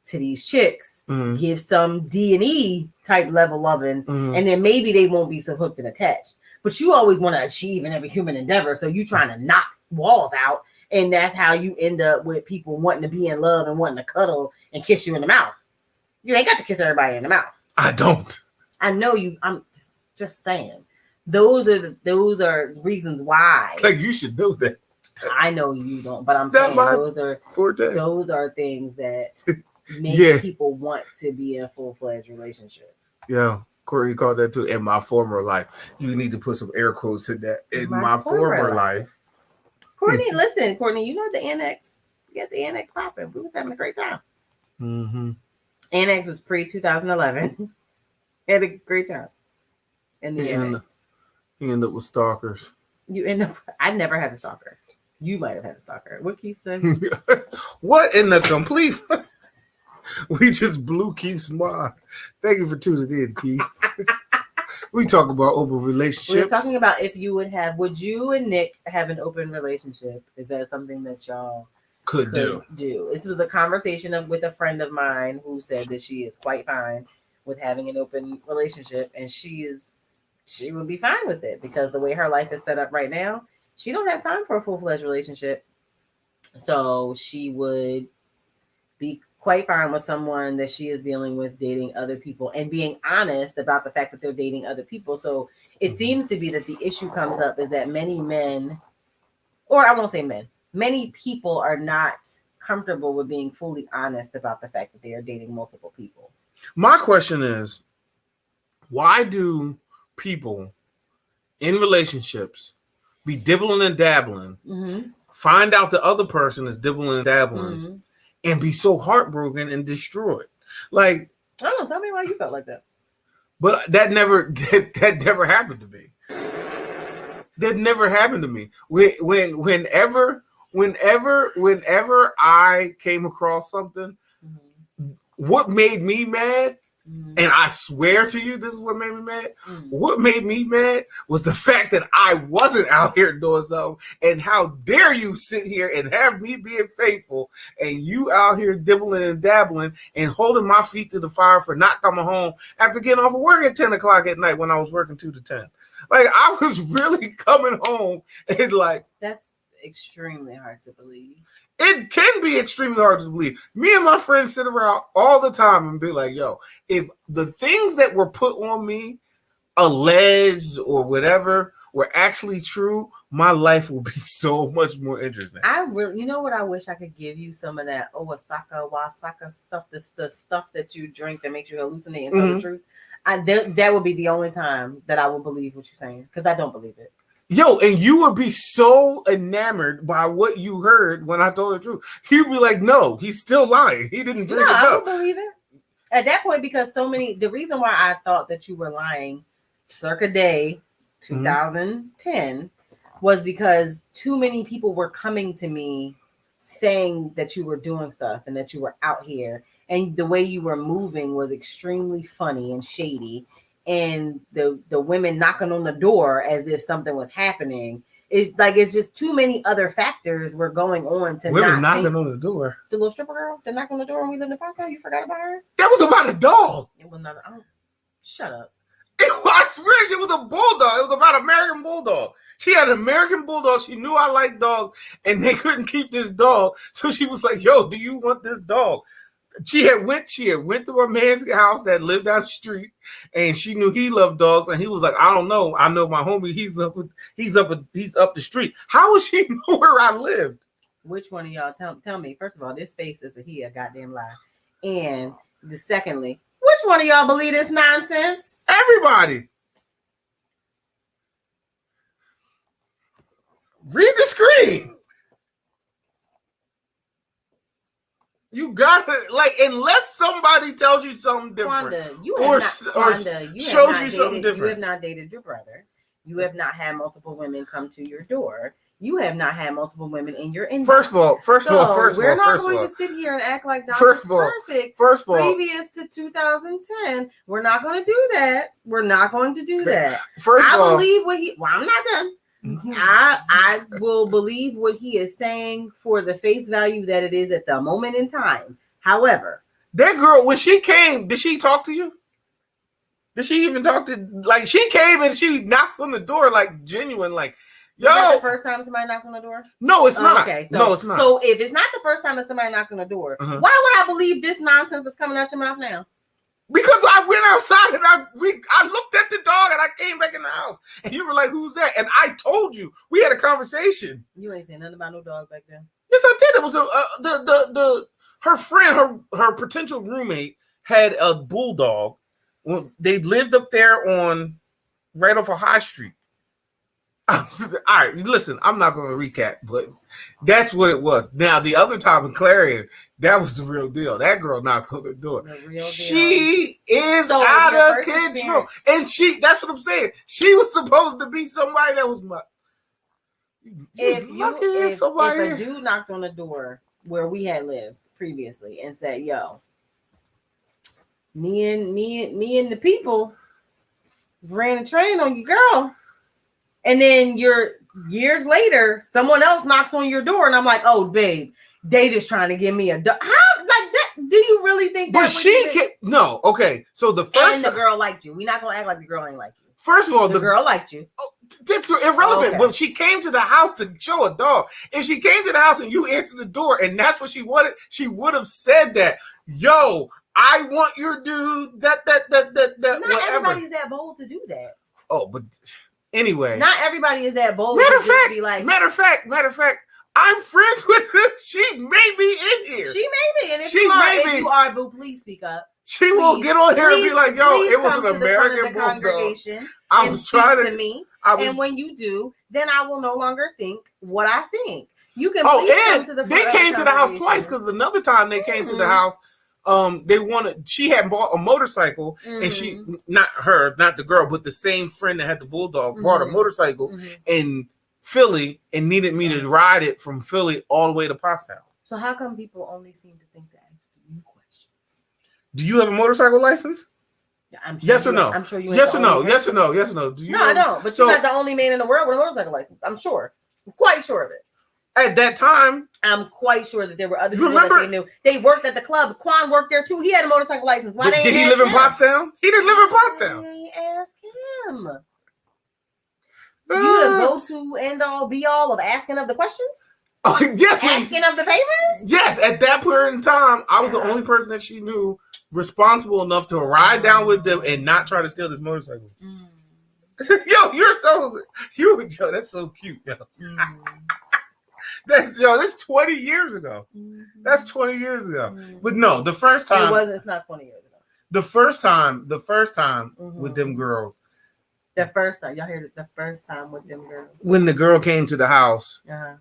A: to these chicks. Give some D&E type level loving, and then maybe they won't be so hooked and attached. But you always want to achieve in every human endeavor, so you trying to knock walls out, and that's how you end up with people wanting to be in love and wanting to cuddle and kiss you in the mouth. You ain't got to kiss everybody in the mouth.
B: I don't.
A: I know you. I'm just saying. Those are reasons why.
B: Like you should know that.
A: I know you don't, but I'm saying those are things that make people want to be in full-fledged relationships.
B: Yeah. Courtney called that too. In my former life, you need to put some air quotes in that. In my former life.
A: Courtney, listen, Courtney, you know the annex. You got the annex popping. We was having a great time.
B: Mm-hmm.
A: Annex was pre-2011. Had a great time. In the annex.
B: He ended up with stalkers.
A: I never had a stalker. You might have had a stalker. What Keith said?
B: What in the complete? We just blew Keith's mind. Thank you for tuning in, Keith. We talk about open relationships.
A: We're talking about if you would you and Nick have an open relationship? Is that something that y'all
B: could do?
A: This was a conversation with a friend of mine who said that she is quite fine with having an open relationship, and she would be fine with it because the way her life is set up right now, she don't have time for a full-fledged relationship. So she would be quite fine with someone that she is dealing with dating other people and being honest about the fact that they're dating other people. So it seems to be that the issue comes up is that many men, or I won't say men, many people are not comfortable with being fully honest about the fact that they are dating multiple people.
B: My question is, why do people in relationships be dibbling and dabbling, find out the other person is dibbling and dabbling, and be so heartbroken and destroyed? Like,
A: I don't know. Tell me why you felt like that.
B: But that never happened to me. That never happened to me. Whenever I came across something, what made me mad, and I swear to you, this is what made me mad. What made me mad was the fact that I wasn't out here doing something, and how dare you sit here and have me being faithful, and you out here dibbling and dabbling and holding my feet to the fire for not coming home after getting off of work at 10 o'clock at night when I was working 2 to 10. Like, I was really coming home and like...
A: That's extremely hard to believe.
B: It can be extremely hard to believe. Me and my friends sit around all the time and be like, yo, if the things that were put on me, alleged or whatever, were actually true, my life will be so much more interesting.
A: You know what I wish I could give you some of that wasaka stuff, the stuff that you drink that makes you hallucinate and tell the truth. That would be the only time that I will believe what you're saying, because I don't believe it.
B: Yo, and you would be so enamored by what you heard when I told the truth. You'd be like, no, he's still lying. He didn't bring it
A: I
B: up.
A: would believe it. At that point, because the reason why I thought that you were lying circa day 2010 was because too many people were coming to me saying that you were doing stuff and that you were out here. And the way you were moving was extremely funny and shady. And the women knocking on the door as if something was happening. It's just too many other factors were going on to
B: women knocking on the door.
A: The little stripper girl that knocked on the door when we lived in Paso, you forgot about her?
B: That was about a dog.
A: It was not. Shut up.
B: I swear it was a bulldog. It was about American bulldog. She had an American bulldog. She knew I liked dogs, and they couldn't keep this dog. So she was like, "Yo, do you want this dog?" She had went to a man's house that lived down the street, and she knew he loved dogs, and he was like, "I don't know. I know my homie. He's up the street. How would she know where I lived?"
A: Which one of y'all tell me? First of all, this face is a goddamn lie, and secondly, which one of y'all believe this nonsense?
B: Everybody. Read the screen. You gotta unless somebody tells you something different,
A: Wanda,
B: shows you something different.
A: You have not dated your brother. You have not had multiple women come to your door. You have not had multiple women in your inbox.
B: First of all,
A: we're not going to sit here and act like that was perfect.
B: First of all,
A: previous to 2010, we're not going to do that. We're not going to do that.
B: First of all,
A: believe what he. Well, I'm not done. I will believe what he is saying for the face value that it is at the moment in time. However,
B: that girl, when she came, did she talk to you? Did she even talk to? She came and she knocked on the door, genuine, yo.
A: Is that the first time somebody knocked on the door?
B: No, it's not.
A: Okay,
B: no, it's not.
A: So if it's not the first time that somebody knocked on the door, why would I believe this nonsense is coming out your mouth now?
B: Because I went outside and I looked at the dog and I came back in the house and you were like, "Who's that?" And I told you. We had a conversation.
A: You ain't saying nothing about no dog back then.
B: Yes, I did. It was her friend, her potential roommate had a bulldog. Well, they lived up there right off of High Street. All right, listen, I'm not going to recap, but that's what it was. Now, the other time in Clarion, that was the real deal. That girl knocked on the door. She is out of control. And that's what I'm saying. She was supposed to be somebody that was
A: if a dude knocked on the door where we had lived previously and said, "Yo, me and the people ran a train on you, girl," and then years later, someone else knocks on your door, and I'm like, "Oh, babe, they just trying to give me a dog." How like that? Do you really think that?
B: But she can no. Okay, so the
A: girl liked you. We're not gonna act like the girl ain't like you.
B: First of all,
A: the girl liked you.
B: That's irrelevant. Okay. But she came to the house to show a dog. If she came to the house and you answered the door and that's what she wanted, she would have said that. Yo, I want your dude. That.
A: Not
B: whatever.
A: Everybody's that bold to do that.
B: Oh, but anyway,
A: not everybody is that bold.
B: Matter of fact, I'm friends with her. She may be in here.
A: She may be, and if you are, boo, please speak up.
B: She will get on here and be like, "Yo, it was an American bulldog. I was trying to
A: me." And when you do, then I will no longer think what I think. You can.
B: They came to the house twice because another time they came to the house. She had bought a motorcycle and she, not the girl, but the same friend that had the bulldog bought a motorcycle in Philly and needed me to ride it from Philly all the way to Pottstown.
A: So how come people only seem to think to ask you questions?
B: Do you have a motorcycle license?
A: I'm sure
B: yes or no?
A: I'm sure you.
B: Yes or no? Yes or no? Yes or no?
A: No, I don't. But you're not the only man in the world with a motorcycle license. I'm sure. I'm quite sure of it.
B: At that time,
A: I'm quite sure that there were other people that they knew. They worked at the club. Quan worked there too. He had a motorcycle license. Why did he live
B: in Pottstown? He didn't live in Pottstown.
A: They ask him. You the go-to end all be all of asking of the questions?
B: Oh, yes.
A: Asking of the favors?
B: Yes. At that point in time, I was the only person that she knew responsible enough to ride down with them and not try to steal this motorcycle. Yo, that's so cute, yo. That's 20 years ago. That's 20 years ago. But no, the first time
A: it's not 20 years ago.
B: The first time with them girls,
A: The first time y'all heard it. The first time with them girls.
B: When the girl came to the house
A: Uh-huh.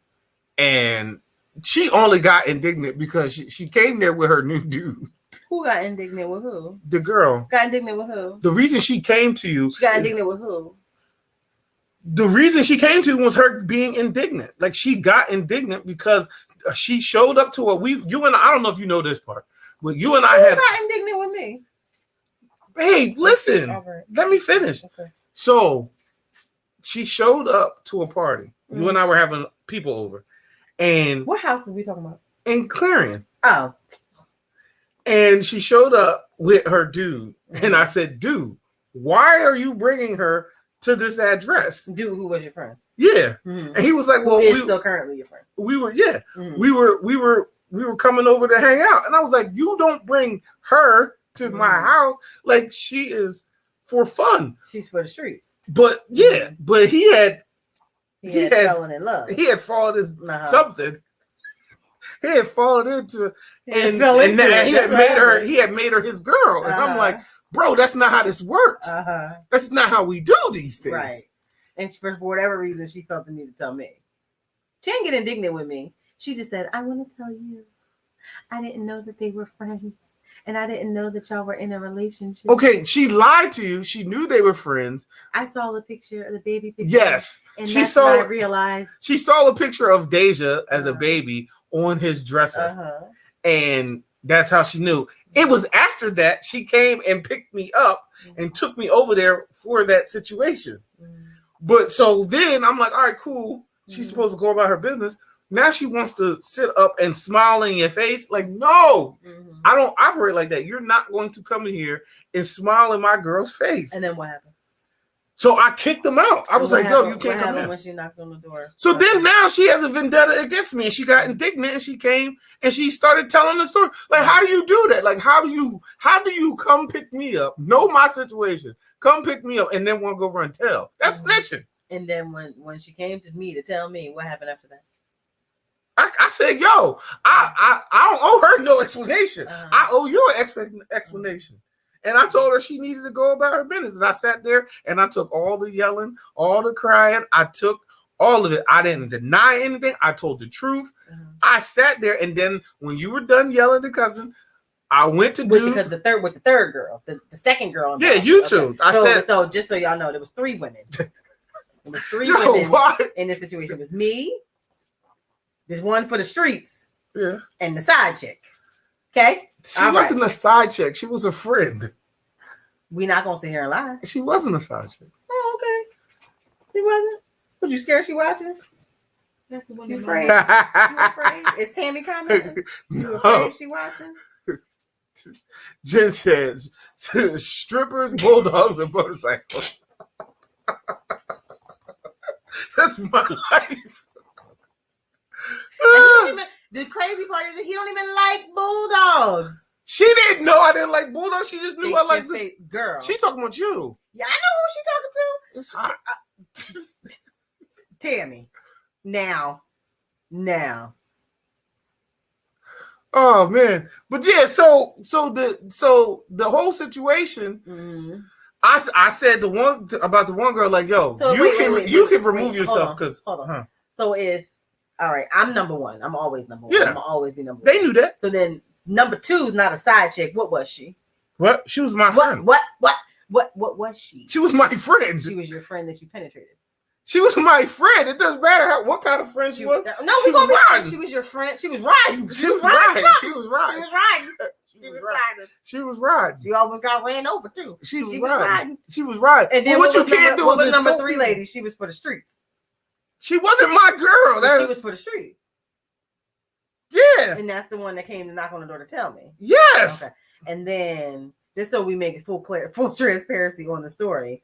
B: and she only got indignant because she came there with her new dude.
A: Who got indignant with who?
B: The girl.
A: Got indignant with who?
B: The reason she came to you.
A: She got indignant with who?
B: The reason she came to you was her being indignant. Like she got indignant because she showed up to you and I don't know if you know this part, but you and I had.
A: Got indignant with me.
B: Hey, listen.
A: Right.
B: Let me finish.
A: Okay.
B: So she showed up to a party. Mm-hmm. You and I were having people over. And
A: what house are we talking about?
B: In Clarion.
A: Oh.
B: And she showed up with her dude. Mm-hmm. And I said, dude, why are you bringing her to this address?
A: Dude, who was your friend?
B: Yeah. Mm-hmm. And he was like, well,
A: who is still currently your friend.
B: We were, yeah. Mm-hmm. We were coming over to hang out. And I was like, you don't bring her to my house. Like she is for fun.
A: She's for the streets.
B: But yeah, but he had
A: fallen in love.
B: He had fallen into something. He had fallen into he had made her his girl. And I'm like, bro, that's not how this works. That's not how we do these things.
A: Right. And for whatever reason, she felt the need to tell me. She didn't get indignant with me. She just said, I want to tell you, I didn't know that they were friends. And I didn't know that y'all were in a relationship.
B: Okay, she lied to you. She knew they were friends.
A: I saw the picture, the baby picture.
B: Yes.
A: And that's when I realized.
B: She saw a picture of Deja as a baby on his dresser. And that's how she knew. It was after that she came and picked me up and took me over there for that situation. But so then I'm like, all right, cool. She's supposed to go about her business. Now she wants to sit up and smile in your face. Like, no, I don't operate like that. You're not going to come in here and smile in my girl's face.
A: And then what happened?
B: So I kicked them out. I was like, no, you can't come in.
A: When she knocked on the door?
B: So then now she has a vendetta against me. And she got indignant and she came and she started telling the story. Like, how do you do that? Like, how do you come pick me up? Know my situation. Come pick me up and then want to go run tell. That's snitching.
A: And then when she came to me to tell me, what happened after that?
B: I said, yo, I don't owe her no explanation. I owe you an explanation. And I told her she needed to go about her business. And I sat there and I took all the yelling, all the crying. I took all of it. I didn't deny anything. I told the truth. I sat there. And then when you were done yelling the cousin, I went to
A: because the third girl, the second girl.
B: Yeah, you two.
A: Okay. So just so y'all know, there was 3 women. There was 3 women in this situation. It was me. There's one for the streets.
B: Yeah.
A: And the side chick. Okay?
B: She wasn't a side chick. She was a friend.
A: We're not going to sit here and lie.
B: She wasn't a side chick.
A: Oh, okay. She wasn't? Was you scared she watching?
C: That's the one.
A: You afraid? You afraid? Is Tammy commenting? You afraid she watching?
B: Jen says, strippers, bulldogs, and motorcycles. That's my life.
A: The crazy part is that he don't even like bulldogs.
B: She didn't know I didn't like bulldogs. She just knew I liked the
A: girl.
B: She talking about you.
A: Yeah, I know who she talking
B: to. It's hot.
A: Tammy. Now.
B: Oh man, but yeah. So the whole situation. Mm-hmm. I said about the one girl, like, yo, so you can remove yourself because.
A: Hold on. So if. All right, I'm number 1. I'm always number 1. Yeah. I'm gonna always be number 1.
B: They knew that.
A: So then number 2 is not a side chick. What was she?
B: What? She was my friend.
A: What was she?
B: She was my friend.
A: She was your friend that you penetrated.
B: She was my friend. It doesn't matter what kind of friend she was.
A: No, we're gonna be honest. She was your friend. She was riding.
B: She was riding.
A: She was riding.
B: She was riding.
A: She almost got ran over too.
B: She was riding. She was riding.
A: And then what you can't do is number 3 lady. She was for the streets.
B: She wasn't my girl.
A: She was for the streets.
B: Yeah.
A: And that's the one that came to knock on the door to tell me.
B: Yes.
A: Okay. And then, just so we make it full transparency on the story,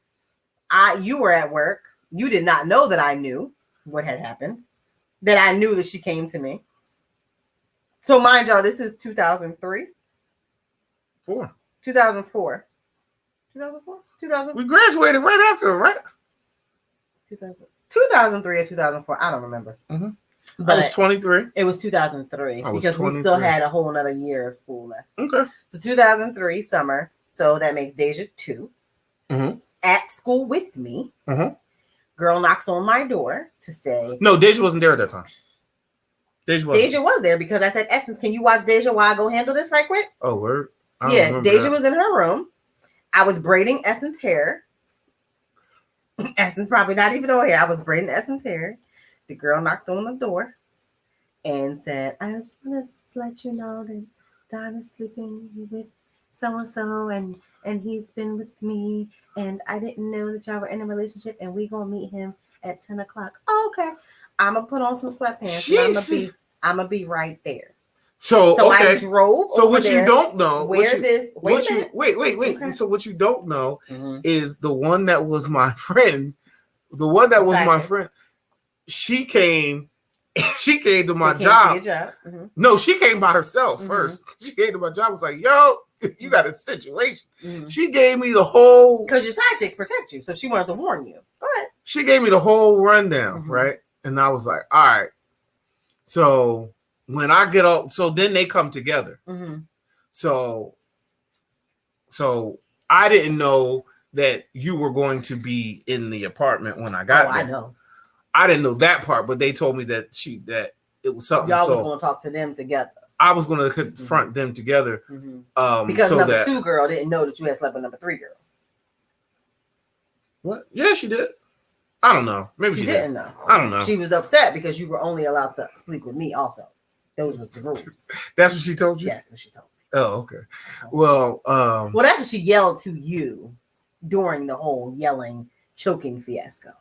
A: you were at work. You did not know that I knew what had happened. That I knew that she came to me. So mind y'all, this is 2003. 2004. 2004?
B: We graduated right after her, right?
A: 2003 or 2004. I don't remember.
B: Mm-hmm. But I was 23.
A: It was 2003 because 23. We still had a whole another year of school left.
B: Okay.
A: So 2003 summer. So that makes Deja 2. Mm-hmm. at school with me. Girl knocks on my door to say,
B: no, Deja wasn't there at that time.
A: Deja was there because I said, Essence, can you watch Deja while I go handle this right quick?
B: Oh, word?
A: Yeah, Deja was in her room. I was braiding Essence hair. Essence probably not even over here. I was braiding Essence hair. The girl knocked on the door and said, I just want to let you know that Don is sleeping with so-and-so and he's been with me and I didn't know that y'all were in a relationship and we gonna meet him at 10 o'clock. Oh, okay. I'm gonna put on some sweatpants and I'm gonna be right there.
B: So okay.
A: I drove.
B: So what you don't know,
A: wait.
B: Okay. So what you don't know is the one that was my friend. The one that was my friend. She came to my job.
A: To your job.
B: No, she came by herself first. She came to my job. Was like, yo, you got a situation. She gave me the whole
A: because your side chicks protect you, so she wanted to warn you. Go ahead.
B: She gave me the whole rundown, right? And I was like, all right. So when I get up, so then they come together. So I didn't know that you were going to be in the apartment when I got there.
A: I know.
B: I didn't know that part, but they told me that it was something.
A: Y'all was going to talk to them together.
B: I was going to confront them together.
A: Because so number 2 girl didn't know that you had slept with number 3 girl.
B: What? Yeah, she did. I don't know. Maybe she
A: didn't know.
B: I don't know.
A: She was upset because you were only allowed to sleep with me also. Those was the rules.
B: That's what she told you?
A: Yes, what she told me.
B: Oh, okay. Well,
A: that's what she yelled to you during the whole yelling, choking fiasco.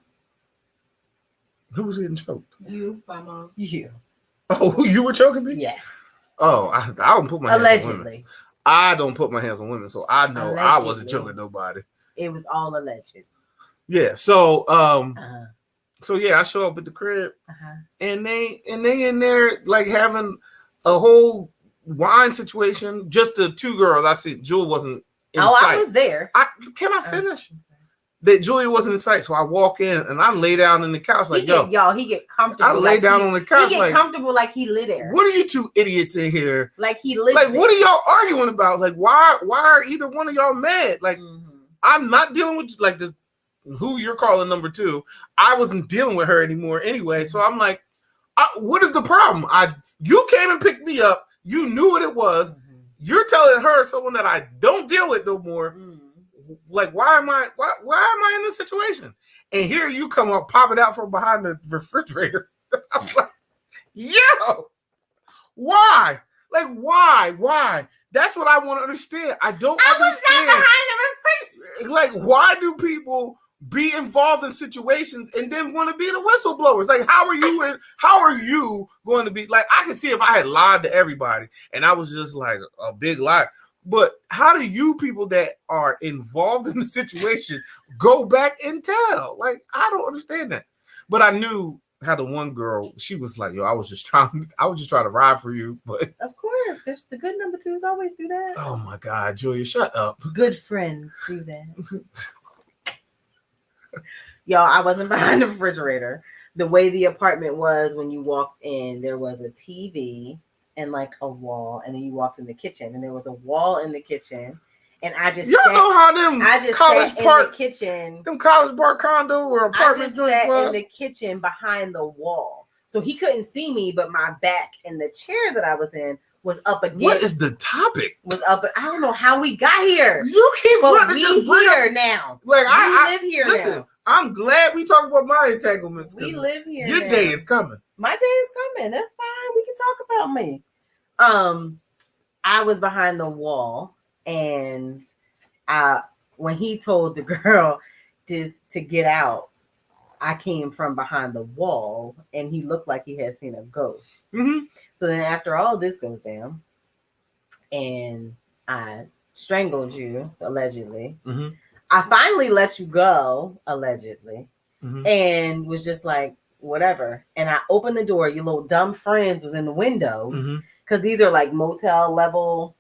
B: Who was getting choked?
C: You, my mom.
A: You.
B: Oh, you were choking me?
A: Yes.
B: Oh, I don't put my hands
A: allegedly.
B: on women. I don't put my hands on women, so I know I wasn't choking nobody.
A: It was all alleged.
B: Yeah. So so yeah, I show up at the crib, and they in there like having a whole wine situation. Just the 2 girls. I see Julia wasn't in sight.
A: I was there.
B: Can I finish? That Julia wasn't in sight, so I walk in and I lay down in the couch like,
A: he get comfortable.
B: I lay down on the couch.
A: He get comfortable like he lit there.
B: What are you 2 idiots in here?
A: Like he lit.
B: Like what are y'all arguing about? Like why are either one of y'all mad? Like I'm not dealing with like this. Who you're calling number 2? I wasn't dealing with her anymore anyway. So I'm like, what is the problem? You came and picked me up. You knew what it was. You're telling her someone that I don't deal with no more. Like, why am I in this situation? And here you come up popping out from behind the refrigerator. I'm like, yo, why? Like, why? That's what I want to understand. I don't understand.
A: I was not behind the refrigerator.
B: Like, why do people be involved in situations and then want to be the whistleblowers? Like, how are you going to be like? I can see if I had lied to everybody and I was just like a big lie. But how do you people that are involved in the situation go back and tell? Like, I don't understand that. But I knew how the one girl, she was like, yo, I was just trying to ride for you. But
A: of course, because the good number 2s always do that.
B: Oh my God, Julia, shut up.
A: Good friends do that. Y'all, I wasn't behind the refrigerator. The way the apartment was when you walked in, there was a TV and like a wall, and then you walked in the kitchen, and there was a wall in the kitchen, and I just
B: know how them college park
A: in the kitchen,
B: them college park condo or apartment
A: sat in the kitchen behind the wall, so he couldn't see me, but my back in the chair that I was in was up against.
B: What is the topic?
A: Was up. I don't know how we got here.
B: You keep trying to just bring
A: here
B: up,
A: now.
B: Like I
A: live here
B: listen,
A: now.
B: I'm glad we talk about my entanglements.
A: We live here.
B: Your day is coming.
A: My day is coming. That's fine. We can talk about me. I was behind the wall, and when he told the girl to get out, I came from behind the wall, and he looked like he had seen a ghost. So then after all this goes down, and I strangled you, allegedly, I finally let you go, allegedly, and was just like, whatever. And I opened the door. Your little dumb friends was in the windows, because these are like motel level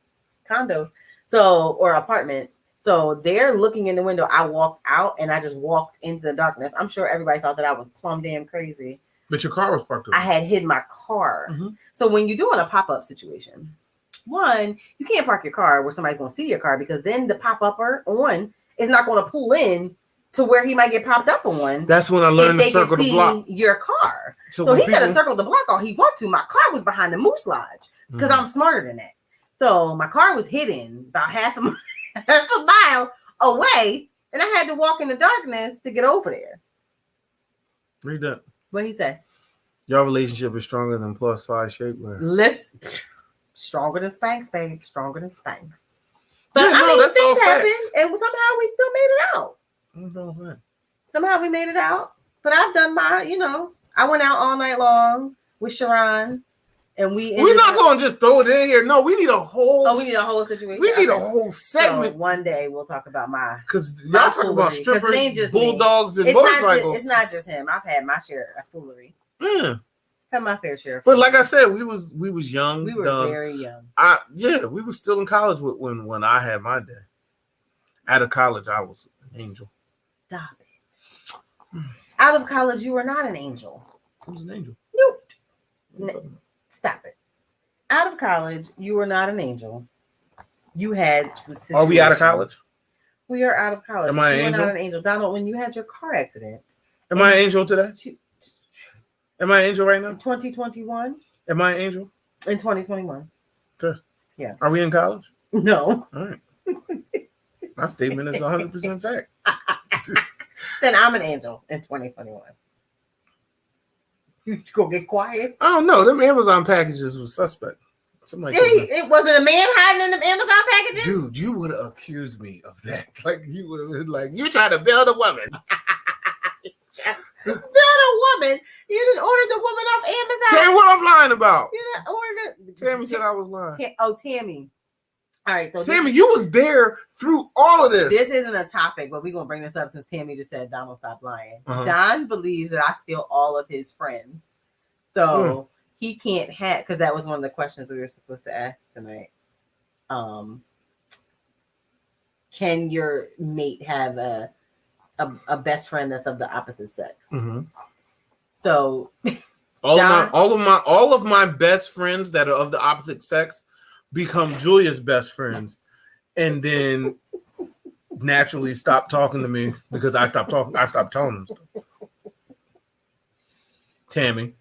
A: condos, or apartments. So they're looking in the window. I walked out, and I just walked into the darkness. I'm sure everybody thought that I was plumb damn crazy.
B: But your car was parked over.
A: I had hid my car. So when you're doing a pop-up situation, one, you can't park your car where somebody's going to see your car, because then the pop-upper is not going to pull in to where he might get popped up on.
B: That's when I learned to circle the block.
A: Your car. So
B: when
A: he could have
B: people-
A: circled the block all he want to. My car was behind the Moose Lodge because I'm smarter than that. So my car was hidden about half a mile away, and I had to walk in the darkness to get over there.
B: Read that.
A: What he say?
B: Your relationship is stronger than plus size shapewear.
A: Listen, stronger than Spanx, babe. Stronger than Spanx. But
B: Yeah,
A: I mean,
B: that's all
A: things happened,
B: facts.
A: and somehow we still made it out.
B: That's all facts.
A: Somehow we made it out. But I've done I went out all night long with Sharon, and
B: we're not going to just throw it in here. No, we need a whole.
A: Oh, we need a whole situation.
B: We need a whole segment.
A: So one day we'll talk about
B: because y'all talk about strippers, bulldogs, and motorcycles.
A: It's not just him. I've had my share of foolery.
B: Yeah.
A: Had my fair share.
B: But like I said, we was young.
A: We were very young.
B: We were still in college when I had my day. Out of college, I was an angel.
A: Stop it. Out of college, you were not an angel.
B: I was an angel.
A: Nope. Stop it. Out of college, you were not an angel. You had some situations.
B: Are we out of college?
A: We are out of college.
B: Am I an angel?
A: Not an angel. Donald, when you had your car accident.
B: Am I an angel today? Am I an angel right now?
A: 2021.
B: Am I an angel?
A: In 2021.
B: Okay.
A: Yeah.
B: Are we in college?
A: No.
B: All right. My statement is 100% fact.
A: Then I'm an angel in 2021. You go get quiet.
B: I don't know. Them Amazon packages was suspect. Somebody
A: it wasn't a man hiding in the Amazon packages?
B: Dude, you would have accused me of that. Like, you would have been like, you trying to build a woman.
A: Build a woman? You didn't order the woman off Amazon?
B: Tell me what I'm lying about.
A: You didn't order it?
B: Tammy said I was lying.
A: Tammy. All right. So
B: Tammy, you was there through all of this.
A: This isn't a topic, but we're going to bring this up since Tammy just said Donald stop lying.
B: Uh-huh.
A: Don believes that I steal all of his friends. So he can't have, because that was one of the questions we were supposed to ask tonight. Can your mate have a best friend that's of the opposite sex?
B: Mm-hmm.
A: So
B: all of my best friends that are of the opposite sex become Julia's best friends, and then naturally stop talking to me because I stopped talking. I stopped telling them stuff. Tammy.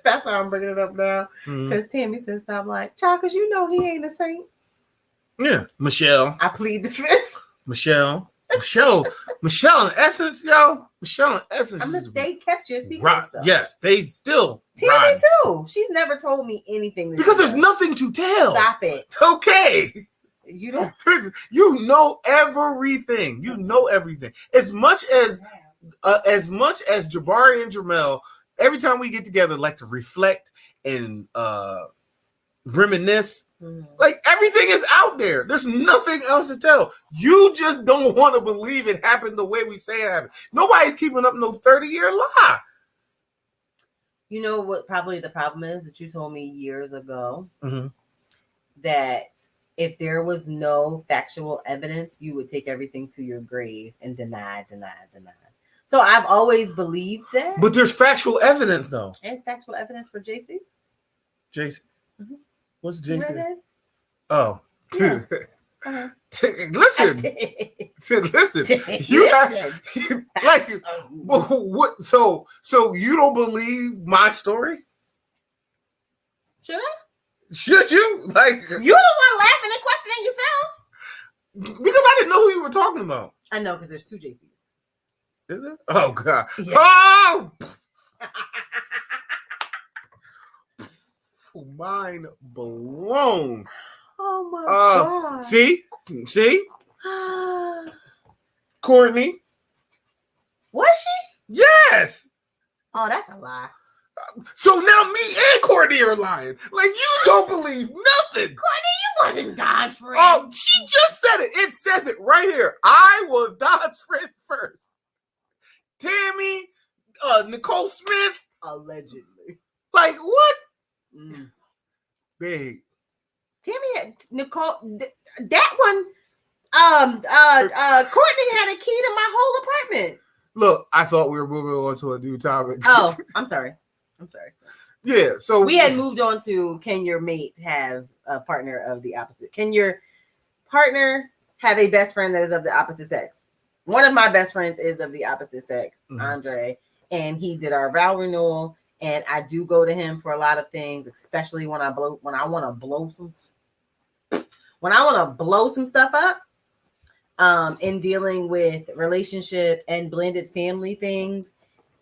A: That's how I'm bringing it up now. Because Tammy says, stop lying. Child, because you know he ain't a saint.
B: Yeah. Michelle.
A: I plead the fifth.
B: Michelle in essence, yo. Michelle in essence.
A: They kept your secrets, though.
B: Yes, they still.
A: Tammy, too. She's never told me anything.
B: Because there's nothing to tell.
A: Stop it.
B: Okay.
A: You don't.
B: You know everything. You know everything. As much as Jabari and Jamel, every time we get together, like to reflect and reminisce. Mm-hmm. Like everything is out there. There's nothing else to tell. You just don't want to believe it happened the way we say it happened. Nobody's keeping up no 30-year lie.
A: You know what probably the problem is that you told me years ago?
B: Mm-hmm.
A: That if there was no factual evidence, you would take everything to your grave and deny. So I've always believed that.
B: But there's factual evidence, though.
A: There's factual evidence for JC.
B: JC?
A: Mm-hmm.
B: What's JC?
A: Oh.
B: Yeah. Listen. You have like what? So you don't believe my story?
A: Should I?
B: Should you? Like
A: you're the one laughing and questioning yourself.
B: Because I didn't know who you were talking about.
A: I know because there's two JCs.
B: Is it? Oh God!
A: Yeah.
B: Oh, mind blown.
A: Oh my God!
B: See, Courtney.
A: Was she?
B: Yes.
A: Oh, that's a lie.
B: So now me and Courtney are lying. Like you don't believe nothing.
A: Courtney, you wasn't God's friend.
B: Oh, she just said it. It says it right here. I was Don's friend first. Tammy, Nicole Smith.
A: Allegedly.
B: Like what? Big.
A: Tammy, Nicole, that one, Courtney had a key to my whole apartment.
B: Look, I thought we were moving on to a new topic.
A: Oh, I'm sorry.
B: Yeah, so
A: we had moved on to can your mate have a partner of the opposite? Can your partner have a best friend that is of the opposite sex? one of my best friends is of the opposite sex,
B: Mhm.
A: Andre, and he did our vow renewal. And I do go to him for a lot of things, especially when I want to blow some stuff up. In dealing with relationship and blended family things,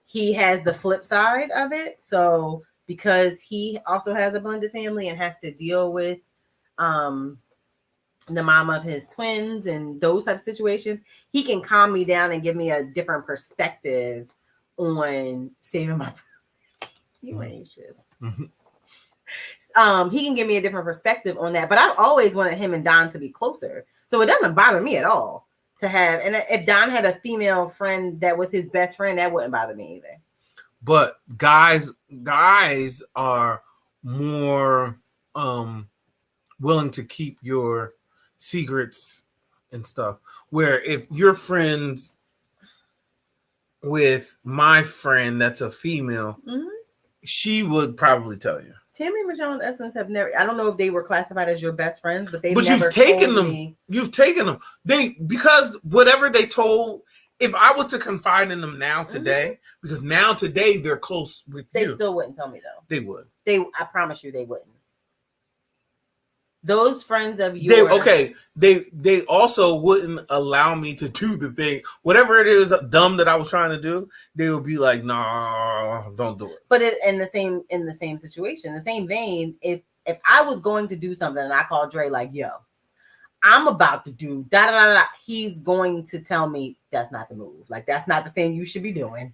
A: he has the flip side of it. So because he also has a blended family and has to deal with the mom of his twins and those type of situations, he can calm me down and give me a different perspective on saving my you ain't shit. He can give me a different perspective on that. But I've always wanted him and Don to be closer. So it doesn't bother me at all to have, and if Don had a female friend that was his best friend, that wouldn't bother me either.
B: But guys are more willing to keep your secrets and stuff. Where if you're friends with my friend that's a female, she would probably tell you.
A: Tammy, Michelle, and Essence have never. I don't know if they were classified as your best friends, but
B: you've taken them. You've taken them. Because whatever they told. If I was to confide in them now today, because now today they're close with you.
A: They still wouldn't tell me though.
B: They would.
A: I promise you, they wouldn't. Those friends of yours.
B: They also wouldn't allow me to do the thing. Whatever it is dumb that I was trying to do, they would be like, "Nah, don't do it."
A: But in the same situation, the same vein, if I was going to do something and I called Dre like, "Yo, I'm about to do da da da da," he's going to tell me that's not the move. Like that's not the thing you should be doing.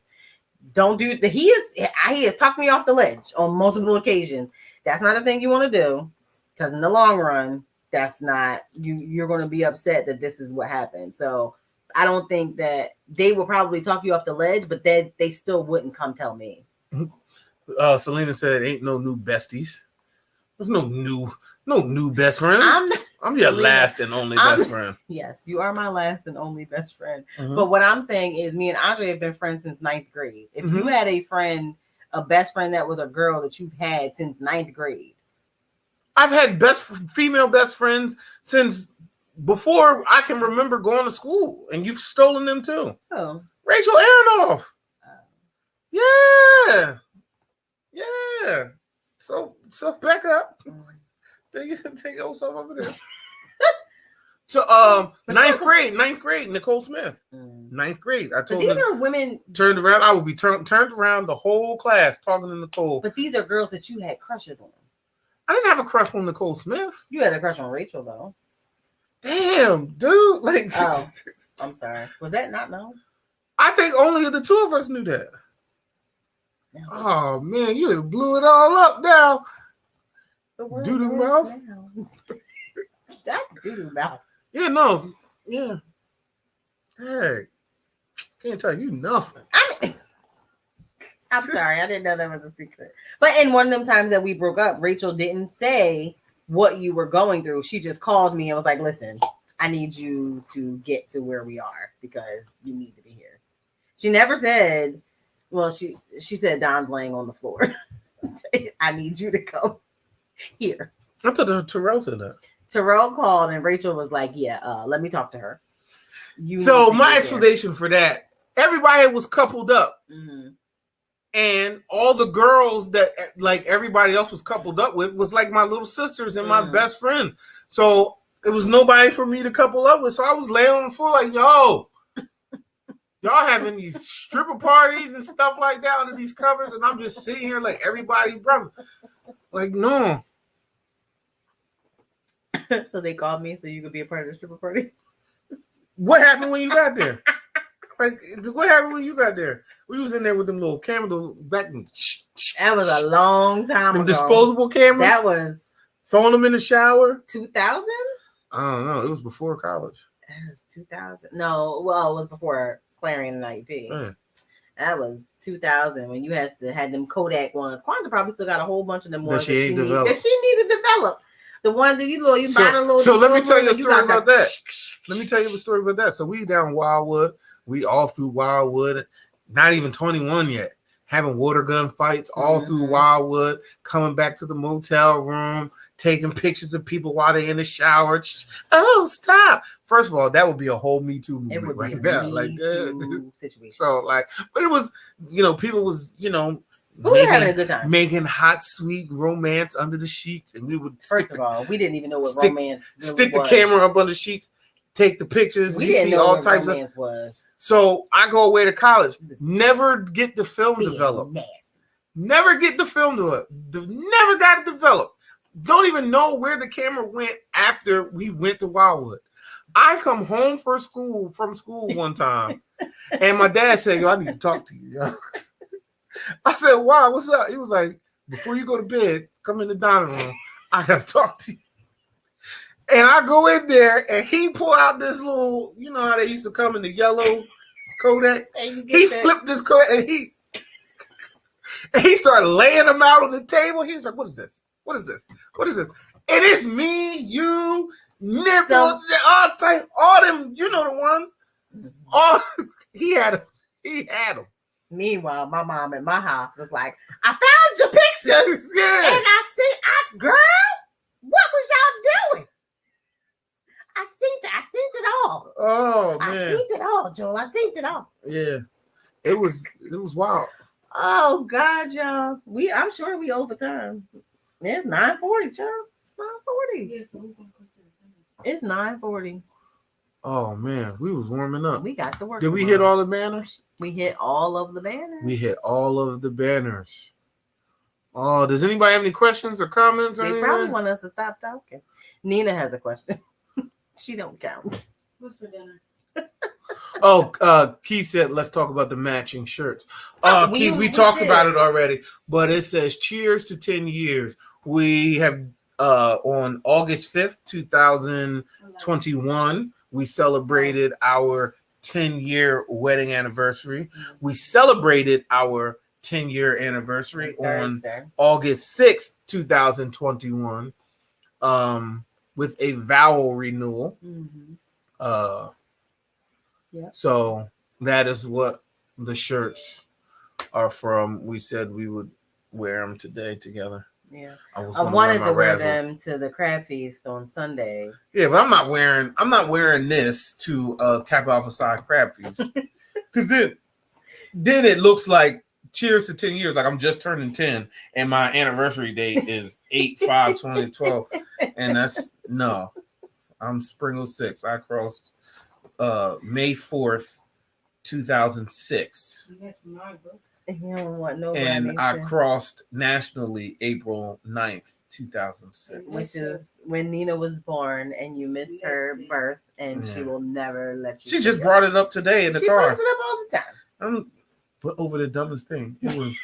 A: Don't do the. He has talked me off the ledge on multiple occasions. That's not the thing you want to do. Because in the long run, that's not you're going to be upset that this is what happened. So I don't think that they will probably talk you off the ledge, but they still wouldn't come tell me.
B: Selena said, "Ain't no new besties. There's no new best friends. I'm your last and only best friend."
A: Yes, you are my last and only best friend. But what I'm saying is, me and Andre have been friends since 9th grade. If you had a best friend that was a girl that you've had since 9th grade.
B: I've had female best friends since before I can remember going to school, and you've stolen them too.
A: Oh,
B: Rachel Aronoff. Yeah. So back up. Take yourself over there. So ninth grade, Nicole Smith. 9th grade. I told
A: these are women
B: turned around. I would be turned around the whole class talking to Nicole.
A: But these are girls that you had crushes on.
B: I didn't have a crush on Nicole Smith.
A: You had a crush on Rachel, though.
B: Damn, dude. Like,
A: oh, I'm sorry. Was that not known?
B: I think only the two of us knew that. No. Oh, man, you done blew it all up now. Doo-doo mouth?
A: That doo-doo mouth.
B: Yeah, no. Yeah. Hey. Can't tell you nothing.
A: I'm sorry, I didn't know that was a secret. But in one of them times that we broke up, Rachel didn't say what you were going through. She just called me and was like, "Listen, I need you to get to where we are because you need to be here." She never said, well, she said Don's laying on the floor. I need you to come here.
B: I thought Terrell said that.
A: Terrell called and Rachel was like, "Yeah, let me talk to her."
B: So my explanation for that, everybody was coupled up. And all the girls that like everybody else was coupled up with was like my little sisters and my best friend. So it was nobody for me to couple up with. So I was laying on the floor like, "Yo, y'all having these stripper parties and stuff like that under these covers." And I'm just sitting here like everybody, brother. Like, no.
A: So they called me so you could be a part of the stripper party?
B: What happened when you got there? Like, what happened when you got there? We was in there with them little cameras back.
A: That was a long time ago.
B: Disposable cameras.
A: That was
B: throwing them in the shower.
A: 2000?
B: I don't know. It was before college.
A: It was 2000. No, well, it was before Clarion and IEP. That was 2000 when you had them Kodak ones. Quanta probably still got a whole bunch of them ones that she needed to develop. The ones that you bought a little.
B: So let me tell you a story about that. Let me tell you a story about that. So we down Wildwood. We all through Wildwood. Not even 21 yet. Having water gun fights all through Wildwood. Coming back to the motel room. taking pictures of people while they're in the shower. Oh, stop! First of all, that would be a whole Me Too
A: It
B: movement
A: would be
B: right
A: a
B: now.
A: Me Too situation.
B: So like, but it was, people was,
A: But we were having a good time.
B: making hot, sweet romance under the sheets, and we would
A: First of all, we didn't even know what
B: stick-
A: romance really
B: stick the
A: was.
B: camera up under the sheets, take the pictures.
A: We
B: You
A: didn't
B: see
A: know
B: all
A: what
B: types
A: romance
B: of.
A: was.
B: So I go away to college,
A: This
B: never get the film
A: being
B: developed.
A: nasty.
B: Never get the film to it. Never got it developed. Don't even know where the camera went after we went to Wildwood. I come home from school one time, and my dad said, "Yo, I need to talk to you." Yo. I said, "Wow, what's up?" He was like, "Before you go to bed, come in the dining room. I got to talk to you." And I go in there, and he pull out this little, you know how they used to come in the yellow Kodak. He flipped this Kodak, and he started laying them out on the table. He was like, "What is this? What is this? What is this?" And it's me, you, nipple, all them, you know the one. All he had them. He had them.
A: Meanwhile, my mom at my house was like, "I found your pictures,
B: Yeah.
A: and girl, what was y'all doing? I seen it all.
B: Oh
A: I
B: man.
A: seen it all, Joel. I seen it all."
B: Yeah. It was wild.
A: Oh God, y'all. I'm sure we over time. It's 9:40, y'all. It's 9:40.
C: Yeah, so we're gonna cook that.
A: It's 9:40.
B: Oh man, we was warming up.
A: We got to work.
B: Did we
A: tomorrow.
B: hit all the banners?
A: We hit all of the banners.
B: We hit all of the banners. Oh, does anybody have any questions or comments or
A: They
B: anything?
A: probably want us to stop talking. Nina has a question. She don't count.
C: What's for dinner?
B: Oh, Keith said, let's talk about the matching shirts. Keith, we talked about it already, but it says cheers to 10 years. We have on August 5th, 2021, we celebrated our 10-year wedding anniversary. We celebrated our 10-year anniversary on August 6th, 2021, with a vow renewal.
A: Mm-hmm.
B: So that is what the shirts are from. We said we would wear them today together.
A: Yeah,
B: I
A: wanted to wear them to the crab feast on Sunday.
B: Yeah, but I'm not wearing this to Kappa Alpha Psi crab feast because then it looks like cheers to 10 years. Like I'm just turning 10, and my anniversary date is 8/5/2012, and that's no. I'm Spring 06. I crossed May 4th, 2006.
C: That's my book.
A: You don't want nobody.
B: And I crossed nationally April 9th, 2006.
A: Which is when Nina was born, and you missed her birth, and she will never let you.
B: She just brought it up today in the car.
A: She brings it up all the time.
B: But over the dumbest thing, it was.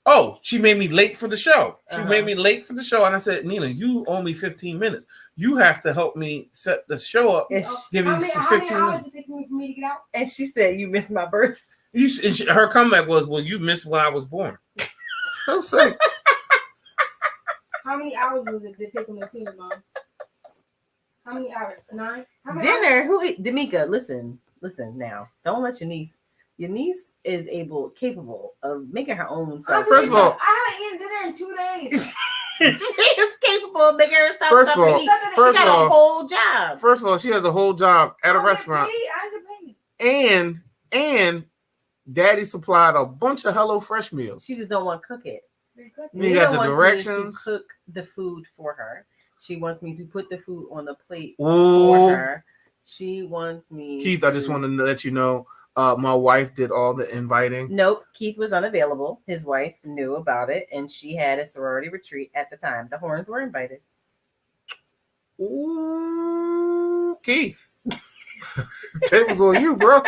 B: Oh, she made me late for the show. She made me late for the show, and I said, "Nina, you owe me 15 minutes. You have to help me set the show up. Give me 15
C: minutes. How many hours did it take for me to get out?"
A: And she said, "You missed my birth."
B: Her comeback was, "Well, you missed when I was born." I was like,
C: "How many hours was it to take him to see me, Mom? How many hours? 9?
A: Dinner? Hours? Who eat? D'Amica, listen now. Don't let your niece. Your niece is capable of making her own stuff.
B: First of all,
C: I haven't eaten dinner in 2 days.
A: She is capable of making herself
B: First of
A: something
B: all,
A: to eat. She got a whole job.
B: First of all, she has a whole job at a restaurant.
C: I get paid.
B: And Daddy supplied a bunch of HelloFresh meals.
A: She just don't want to cook it.
B: You got the directions.
A: To cook the food for her. She wants me to put the food on the plate for her. She wants me.
B: Keith, I just want to let you know, my wife did all the inviting.
A: Nope, Keith was unavailable. His wife knew about it, and she had a sorority retreat at the time. The Horns were invited.
B: Ooh, Keith. Table's on you, bro.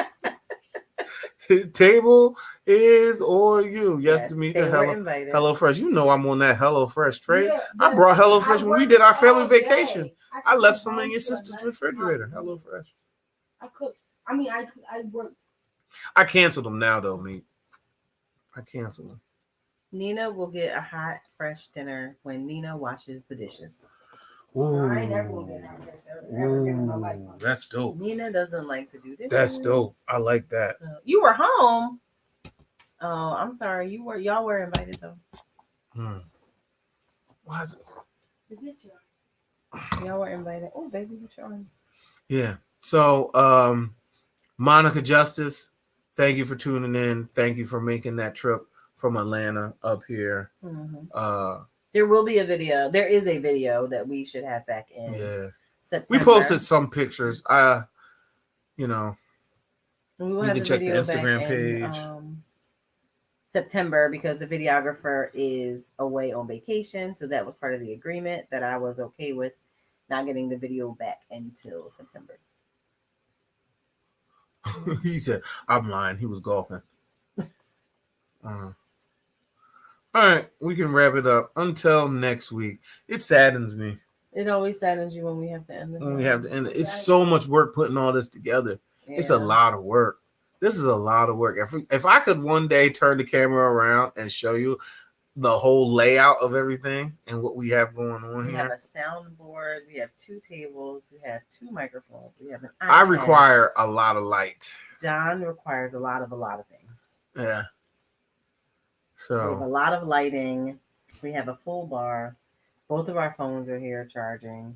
B: Table is on you. Yes, D'Amica. HelloFresh. You know I'm on that HelloFresh trade. Yeah, I brought HelloFresh when we did our family vacation. I left some in your sister's refrigerator. HelloFresh.
C: I cooked. I worked.
B: I canceled them now, though, mate. I canceled them.
A: Nina will get a hot, fresh dinner when Nina washes the dishes.
B: Ooh.
C: I ain't never gonna get hot, fresh. Ever in my life.
B: That's dope.
A: Nina doesn't like to do dishes.
B: That's dope. I like that.
A: So, you were home. Oh, I'm sorry. Y'all were invited though.
B: Why is it?
C: The picture.
A: Y'all were invited. Oh, baby, what you on?
B: Yeah. So, Monica Justice, thank you for tuning in. Thank you for making that trip from Atlanta up here.
A: Mm-hmm. There will be a video. There is a video that we should have back in September.
B: We posted some pictures. You know,
A: we will
B: you
A: have
B: can
A: the
B: check the
A: video
B: Instagram
A: back
B: page.
A: In, September, because the videographer is away on vacation. So that was part of the agreement that I was okay with not getting the video back until September.
B: He said, I'm lying. He was golfing. All right. We can wrap it up. Until next week. It saddens me.
A: It always saddens you when we have to end the
B: When we have to end it. It's so much work putting all this together. Yeah. It's a lot of work. This is a lot of work. If I could one day turn the camera around and show you the whole layout of everything and what we have going on here.
A: We have a soundboard. We have 2 tables. We have 2 microphones. We have an iPad.
B: I require a lot of light.
A: Don requires a lot of things.
B: Yeah. So
A: we have a lot of lighting. We have a full bar. Both of our phones are here charging.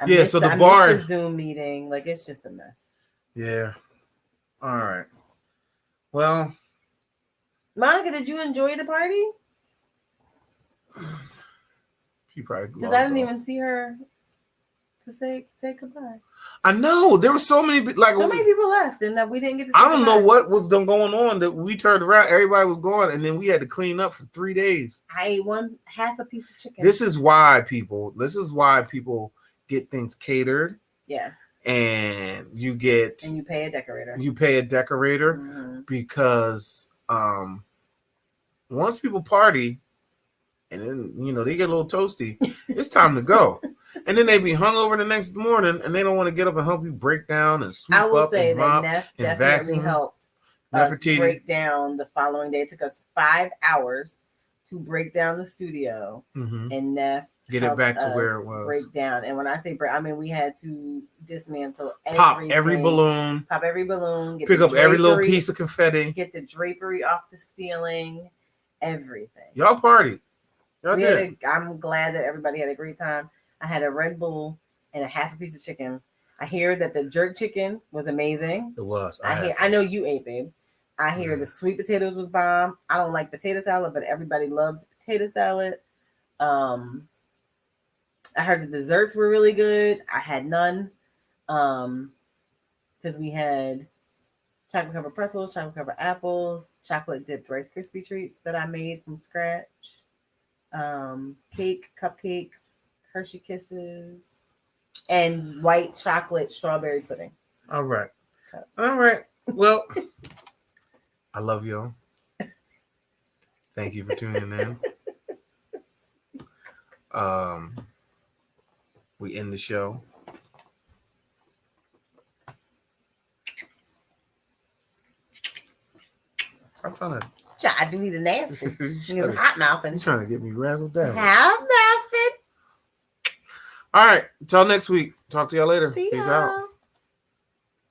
A: I missed the Zoom meeting. Like, it's just a mess.
B: Yeah. All right. Well,
A: Monica, did you enjoy the party?
B: She probably,
A: because I didn't even see her to say goodbye.
B: I know there were so many
A: people left, and that we didn't get to.
B: I don't know what was going on that we turned around. Everybody was gone, and then we had to clean up for 3 days.
A: I ate half a piece of chicken.
B: This is why people get things catered.
A: Yes.
B: And you
A: pay a decorator.
B: Mm-hmm. Because once people party and then they get a little toasty, it's time to go. And then they be hungover the next morning and they don't want to get up and help you break down and sweep up.
A: I will say
B: and mop
A: that Neff
B: and
A: definitely
B: vacuum.
A: helped us break down the following day. It took us 5 hours to break down the studio,
B: mm-hmm.
A: and Neff
B: get it back to where it was.
A: Break down. And when I say break, I mean we had to dismantle
B: pop every balloon,
A: get
B: pick up every little piece of confetti,
A: get the drapery off the ceiling, everything.
B: Y'all partied. Y'all did.
A: I'm glad that everybody had a great time. I had a Red Bull and a half a piece of chicken. I hear that the jerk chicken was amazing.
B: It was.
A: I know you ate, babe. I hear the sweet potatoes was bomb. I don't like potato salad, but everybody loved the potato salad. I heard the desserts were really good. I had none. Because we had chocolate covered pretzels, chocolate covered apples, chocolate dipped Rice Krispie treats that I made from scratch. Cake, cupcakes, Hershey Kisses, and white chocolate strawberry pudding.
B: All right. All right. Well, I love y'all. Thank you for tuning in. We end the show. I'm trying to.
A: I do need a nasty. He's hot mouthing.
B: You're trying to get me razzled down.
A: Hot mouthing.
B: All right. Until next week. Talk to y'all later.
A: See
B: Peace
A: y'all.
B: out.